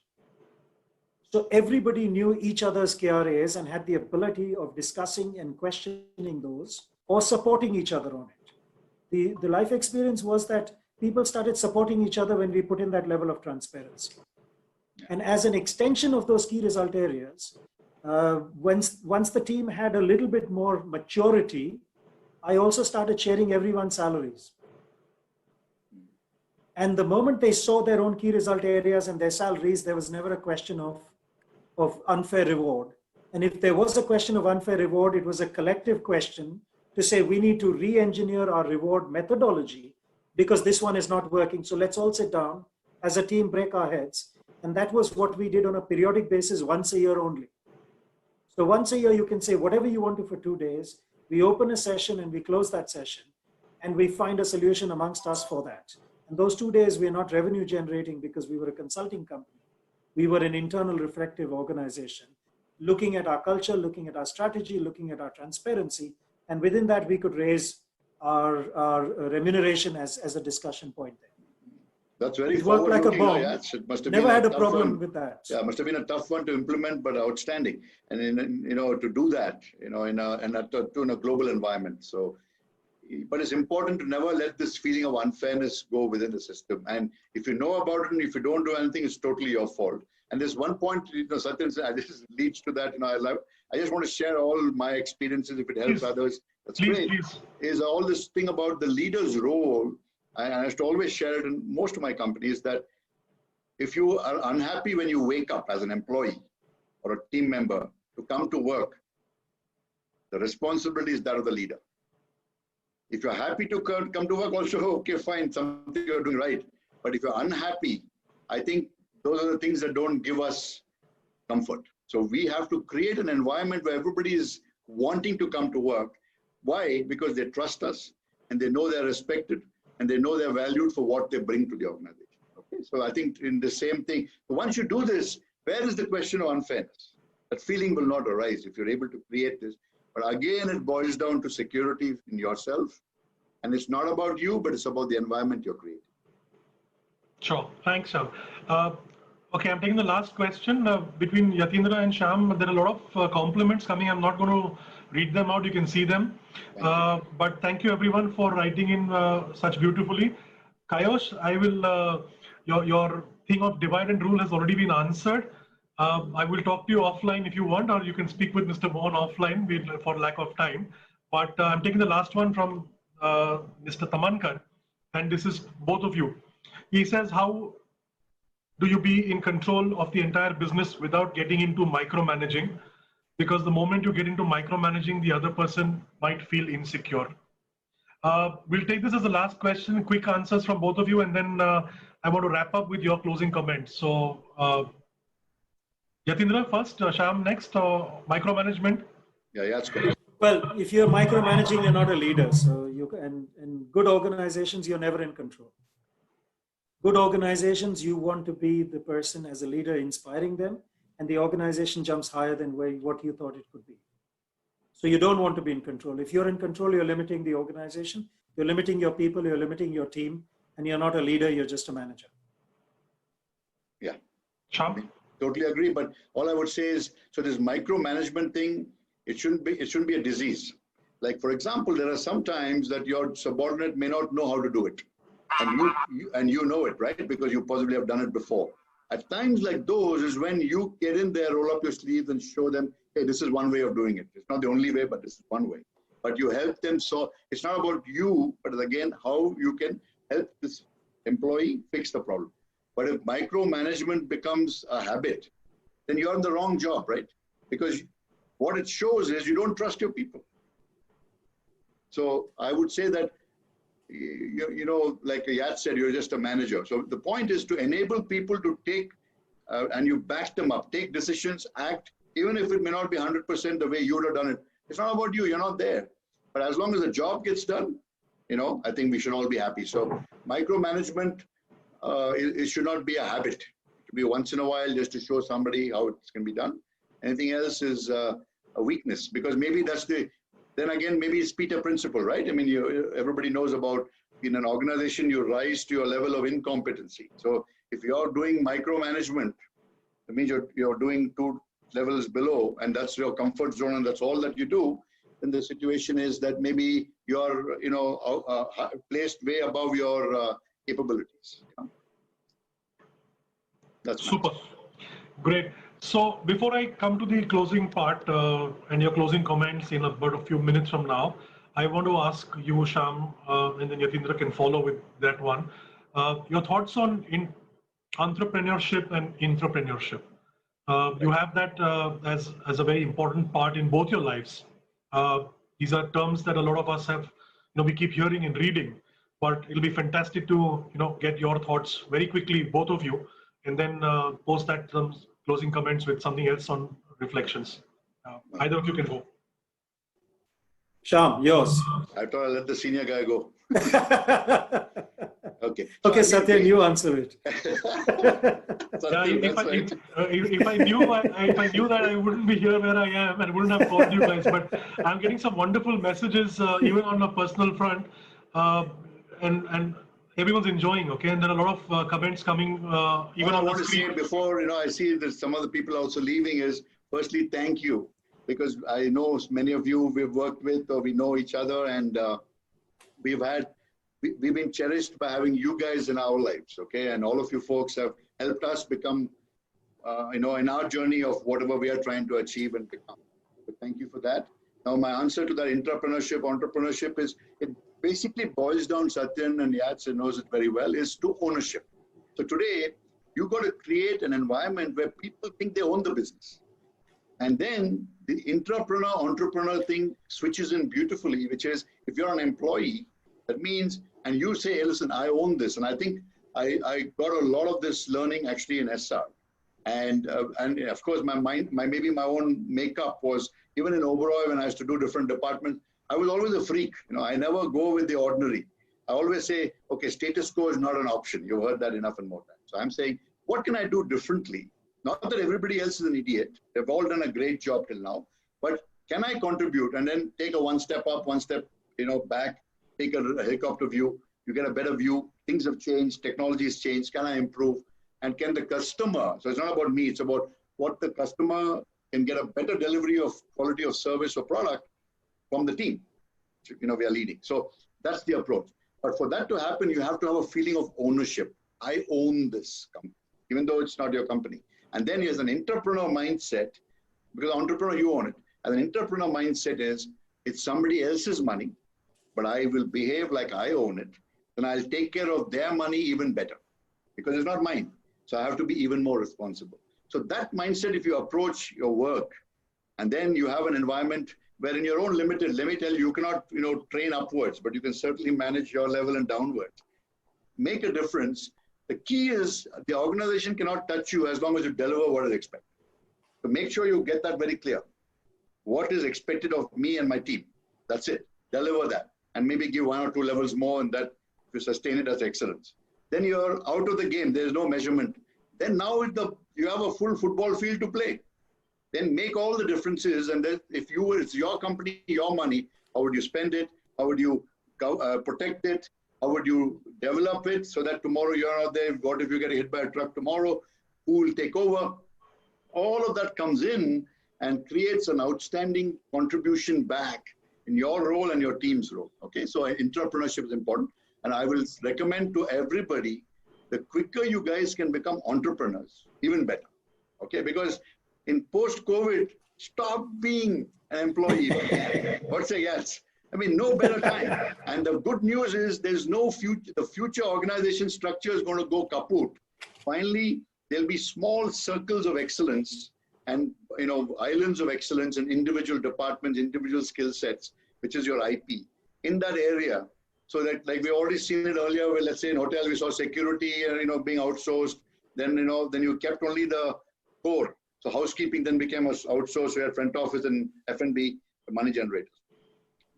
So everybody knew each other's KRAs and had the ability of discussing and questioning those or supporting each other on it. The life experience was that people started supporting each other when we put in that level of transparency. And as an extension of those key result areas, once the team had a little bit more maturity, I also started sharing everyone's salaries. And the moment they saw their own key result areas and their salaries, there was never a question of unfair reward. And if there was a question of unfair reward, it was a collective question to say we need to re-engineer our reward methodology because this one is not working. So let's all sit down as a team, break our heads. And that was what we did on a periodic basis, once a year only. So once a year, you can say whatever you want to for 2 days. We open a session and we close that session and we find a solution amongst us for that. And those 2 days, we're not revenue generating because we were a consulting company. We were an internal reflective organization, looking at our culture, looking at our strategy, looking at our transparency. And within that, we could raise our remuneration as a discussion point there. That's very It worked like a forward-looking. bomb. Yes, it must have Never been had a tough problem one. with that. Yeah, must have been a tough one to implement, but outstanding. And to do that, in a global environment. So, but it's important to never let this feeling of unfairness go within the system. And if you know about it and if you don't do anything, it's totally your fault. And there's one point, Satyan said, this leads to that. I just want to share all my experiences. If it helps others, that's great. Please. Is all this thing about the leader's role. And I have to always share it in most of my companies that if you are unhappy when you wake up as an employee or a team member to come to work, the responsibility is that of the leader. If you're happy to come to work, also, okay, fine, something you're doing right. But if you're unhappy, I think those are the things that don't give us comfort. So we have to create an environment where everybody is wanting to come to work. Why? Because they trust us and they know they're respected and they know they're valued for what they bring to the organization. Okay, so I think in the same thing, once you do this, where is the question of unfairness? That feeling will not arise if you're able to create this. But again, it boils down to security in yourself. And it's not about you, but it's about the environment you're creating. Sure. Thanks, Shyam. Okay, I'm taking the last question. Between Yatindra and Shyam, there are a lot of compliments coming. I'm not going to read them out. You can see them. But thank you, everyone, for writing in such beautifully. Kayosh, I will, your thing of divide and rule has already been answered. I will talk to you offline if you want, or you can speak with Mr. Mohan offline for lack of time. But I'm taking the last one from Mr. Tamankar, and this is both of you. He says, how do you be in control of the entire business without getting into micromanaging? Because the moment you get into micromanaging, the other person might feel insecure. We'll take this as the last question, quick answers from both of you, and then I want to wrap up with your closing comments. So, Yatindra first, Shyam next, micromanagement. Yeah, that's good. Well, if you're micromanaging, you're not a leader. So in good organizations, you're never in control. Good organizations, you want to be the person as a leader inspiring them, and the organization jumps higher than what you thought it could be. So you don't want to be in control. If you're in control, you're limiting the organization, you're limiting your people, you're limiting your team, and you're not a leader, you're just a manager. Yeah. Shyam? Totally agree. But all I would say is, so this micromanagement thing, it shouldn't be a disease. Like, for example, there are some times that your subordinate may not know how to do it. And you know it, right? Because you possibly have done it before. At times like those is when you get in there, roll up your sleeves and show them, hey, this is one way of doing it. It's not the only way, but this is one way. But you help them. So it's not about you, but again, how you can help this employee fix the problem. But if micromanagement becomes a habit, then you're in the wrong job, right? Because what it shows is you don't trust your people. So I would say that, like Yat said, you're just a manager. So the point is to enable people to take, and you back them up, take decisions, act, even if it may not be 100% the way you would have done it. It's not about you, you're not there. But as long as the job gets done, I think we should all be happy. So micromanagement, it should not be a habit. It should be once in a while just to show somebody how it can be done. Anything else is a weakness, because maybe then again, maybe it's Peter principle, right? I mean, everybody knows about in an organization, you rise to your level of incompetency. So if you're doing micromanagement, it means you're doing 2 levels below, and that's your comfort zone, and that's all that you do. Then the situation is that maybe you're, placed way above your capabilities. That's super. Great. So before I come to the closing part and your closing comments in about a few minutes from now, I want to ask you, Shyam, and then Yatindra can follow with that one. Your thoughts on entrepreneurship and intrapreneurship. You have that as a very important part in both your lives. These are terms that a lot of us have, we keep hearing and reading, but it'll be fantastic to, get your thoughts very quickly, both of you, and then post that closing comments with something else on reflections. Either of you can go. Shyam, yours. I thought I'll let the senior guy go. Okay. Okay, Satyan, you answer it. If I knew that I wouldn't be here where I am and wouldn't have called you guys, but I'm getting some wonderful messages even on a personal front, and everyone's enjoying, okay? And there are a lot of comments coming even on I want the to say screen. before, I see that some of the people also leaving is, firstly, thank you. Because I know many of you we've worked with or we know each other, and we've been cherished by having you guys in our lives, okay? And all of you folks have helped us become, in our journey of whatever we are trying to achieve and become. So thank you for that. Now, my answer to that entrepreneurship is, it basically boils down, Satyan and Yats knows it very well, is to ownership. So today, you've got to create an environment where people think they own the business. And then the entrepreneur thing switches in beautifully, which is, if you're an employee, that means, and you say, hey, listen, I own this. And I think I got a lot of this learning actually in SR. And of course, maybe my own makeup was, even in Oberoi, when I used to do different departments, I was always a freak. I never go with the ordinary. I always say, okay, status quo is not an option. You've heard that enough and more times. So I'm saying, what can I do differently? Not that everybody else is an idiot. They've all done a great job till now. But can I contribute and then take a one step up, one step back, take a helicopter view, you get a better view, things have changed, technology has changed, can I improve? And can the customer, so it's not about me, it's about what the customer can get a better delivery of quality of service or product from the team, we are leading. So that's the approach. But for that to happen, you have to have a feeling of ownership. I own this company, even though it's not your company. And then here's an entrepreneur mindset, because entrepreneur, you own it. And an entrepreneur mindset is, it's somebody else's money, but I will behave like I own it. Then I'll take care of their money even better, because it's not mine. So I have to be even more responsible. So that mindset, if you approach your work, and then you have an environment where in your own limited, let me tell you, you cannot, train upwards, but you can certainly manage your level and downwards. Make a difference. The key is the organization cannot touch you as long as you deliver what is expected. So make sure you get that very clear. What is expected of me and my team? That's it. Deliver that. And maybe give 1 or 2 levels more, and that if you sustain it as excellence. Then you're out of the game. There's no measurement. Then now you have a full football field to play. Then make all the differences. And then if it's your company, your money, how would you spend it? How would you protect it? How would you develop it so that tomorrow you're out there? What if you get hit by a truck tomorrow? Who will take over? All of that comes in and creates an outstanding contribution back in your role and your team's role. Okay, so entrepreneurship is important. And I will recommend to everybody, the quicker you guys can become entrepreneurs, even better. Okay, because in post-COVID, stop being an employee. What's a yes? I mean, no better time. And the good news is there's no future. The future organization structure is going to go kaput. Finally, there'll be small circles of excellence and islands of excellence in individual departments, individual skill sets, which is your IP in that area. So that, like we already seen it earlier, where let's say in hotel we saw security, being outsourced. Then then you kept only the core. So housekeeping then became outsourced. We had front office and F&B, the money generators.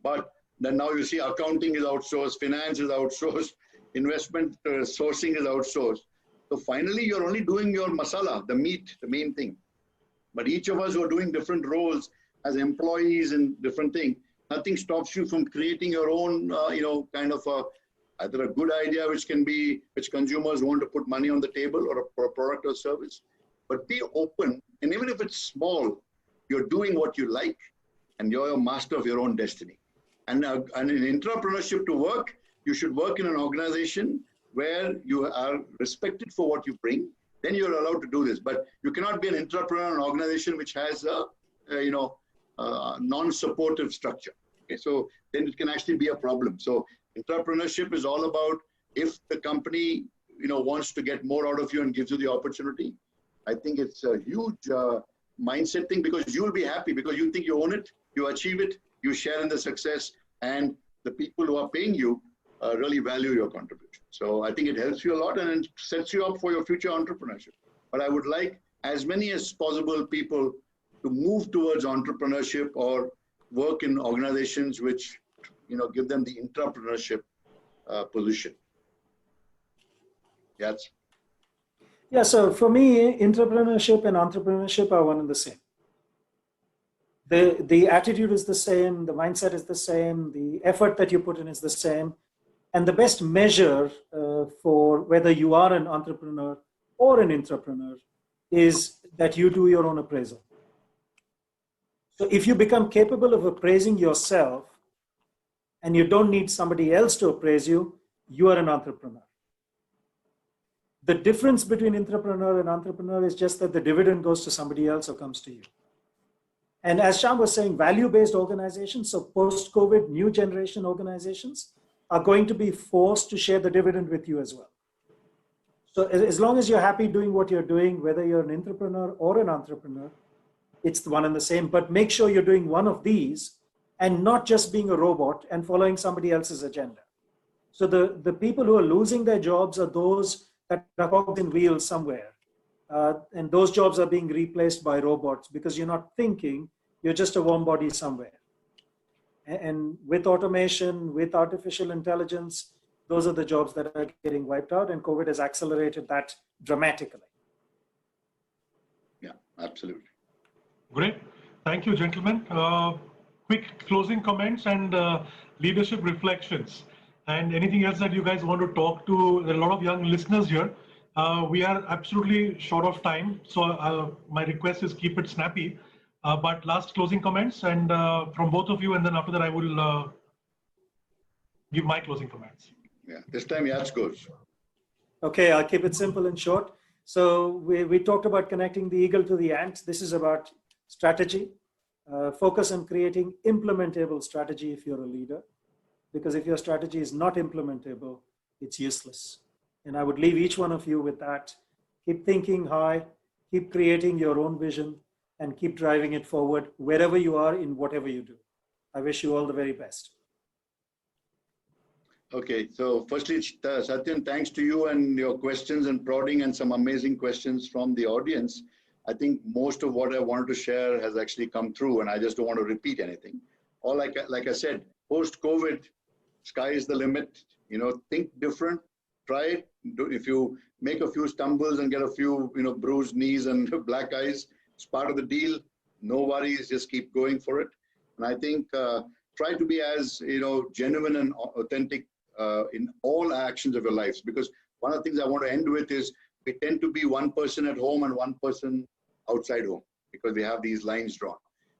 But then now you see accounting is outsourced, finance is outsourced, investment sourcing is outsourced. So finally, you're only doing your masala, the meat, the main thing. But each of us who are doing different roles as employees and different things, nothing stops you from creating your own, kind of either a good idea which consumers want to put money on the table, or a product or service. But be open, and even if it's small, you're doing what you like, and you're a master of your own destiny. And in entrepreneurship to work, you should work in an organization where you are respected for what you bring. Then you're allowed to do this. But you cannot be an entrepreneur in an organization which has a non-supportive structure. Okay, so then it can actually be a problem. So entrepreneurship is all about, if the company wants to get more out of you and gives you the opportunity, I think it's a huge mindset thing, because you will be happy because you think you own it, you achieve it, you share in the success, and the people who are paying you really value your contribution. So I think it helps you a lot, and it sets you up for your future entrepreneurship. But I would like as many as possible people to move towards entrepreneurship or work in organizations which give them the entrepreneurship position. Yes. Yeah, so for me, entrepreneurship and entrepreneurship are one and the same. The attitude is the same, the mindset is the same, the effort that you put in is the same. And the best measure for whether you are an entrepreneur or an intrapreneur is that you do your own appraisal. So if you become capable of appraising yourself and you don't need somebody else to appraise you, you are an entrepreneur. The difference between intrapreneur and entrepreneur is just that the dividend goes to somebody else or comes to you. And as Shyam was saying, value-based organizations, so post-COVID, new generation organizations are going to be forced to share the dividend with you as well. So as long as you're happy doing what you're doing, whether you're an intrapreneur or an entrepreneur, it's the one and the same, but make sure you're doing one of these and not just being a robot and following somebody else's agenda. So the people who are losing their jobs are those that are cogs in wheels somewhere. And those jobs are being replaced by robots because you're not thinking, you're just a warm body somewhere. And with automation, with artificial intelligence, those are the jobs that are getting wiped out, and COVID has accelerated that dramatically. Yeah, absolutely. Great. Thank you, gentlemen. Quick closing comments and leadership reflections. And anything else that you guys want to talk to? There are a lot of young listeners here. We are absolutely short of time. So my request is keep it snappy. But last closing comments and from both of you, and then after that I will give my closing comments. Yeah, this time Yats goes. Okay, I'll keep it simple and short. So we talked about connecting the eagle to the ant. This is about strategy. Focus on creating implementable strategy if you're a leader. Because if your strategy is not implementable, it's useless. And I would leave each one of you with that. Keep thinking high, keep creating your own vision, and keep driving it forward wherever you are in whatever you do. I wish you all the very best. Okay, so firstly, Satyan, thanks to you and your questions and prodding and some amazing questions from the audience. I think most of what I wanted to share has actually come through, and I just don't want to repeat anything. All like I said, post-COVID, sky is the limit. You know, think different, try it. If you make a few stumbles and get a few, bruised knees and black eyes, it's part of the deal. No worries, just keep going for it. And I think try to be as, genuine and authentic in all actions of your lives. Because one of the things I want to end with is we tend to be one person at home and one person outside home because we have these lines drawn.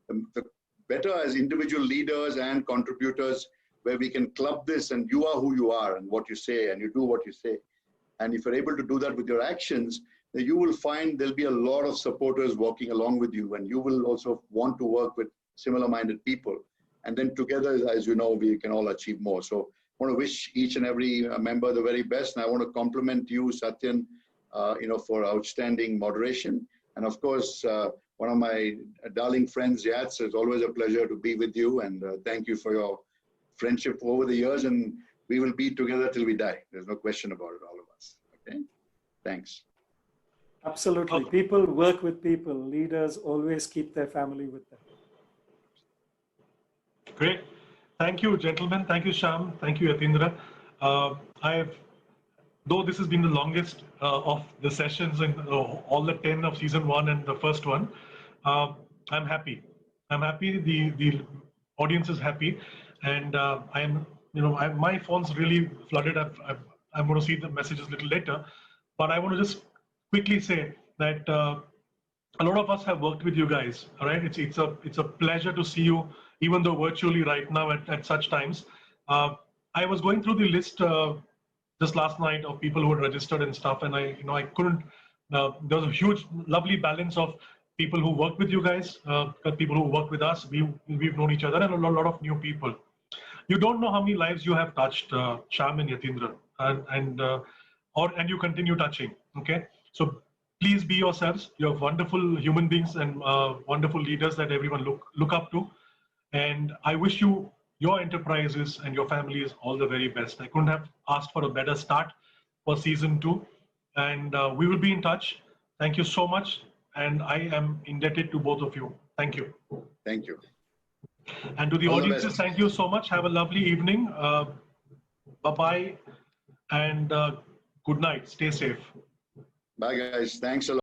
The better as individual leaders and contributors where we can club this and you are who you are and what you say and you do what you say. And if you're able to do that with your actions, then you will find there'll be a lot of supporters working along with you, and you will also want to work with similar-minded people. And then together, as you know, we can all achieve more. So I want to wish each and every member the very best. And I want to compliment you, Satyan, for outstanding moderation. And of course, one of my darling friends, Yats, it's always a pleasure to be with you. And thank you for your friendship over the years. And we will be together till we die. There's no question about it, all of us. Okay? Thanks. Absolutely. People work with people. Leaders always keep their family with them. Great. Thank you, gentlemen. Thank you, Shyam. Thank you, Yatindra. Though this has been the longest of the sessions in all the 10 of season 1 and the first one, I'm happy. I'm happy. The audience is happy, and my phone's really flooded. I'm going to see the messages a little later, but I want to just quickly say that a lot of us have worked with you guys. All right, it's a pleasure to see you, even though virtually right now at such times. I was going through the list just last night of people who had registered and stuff, and I couldn't. There was a huge, lovely balance of people who work with you guys, people who work with us. We've known each other, and a lot of new people. You don't know how many lives you have touched, Shyam and Yatindra, and you continue touching. Okay, so please be yourselves. You're wonderful human beings and wonderful leaders that everyone look up to. And I wish you, your enterprises and your families all the very best. I couldn't have asked for a better start for season 2. And we will be in touch. Thank you so much. And I am indebted to both of you. Thank you. Thank you. And to the audiences, thank you so much. Have a lovely evening. Bye-bye and good night. Stay safe. Bye, guys. Thanks a lot.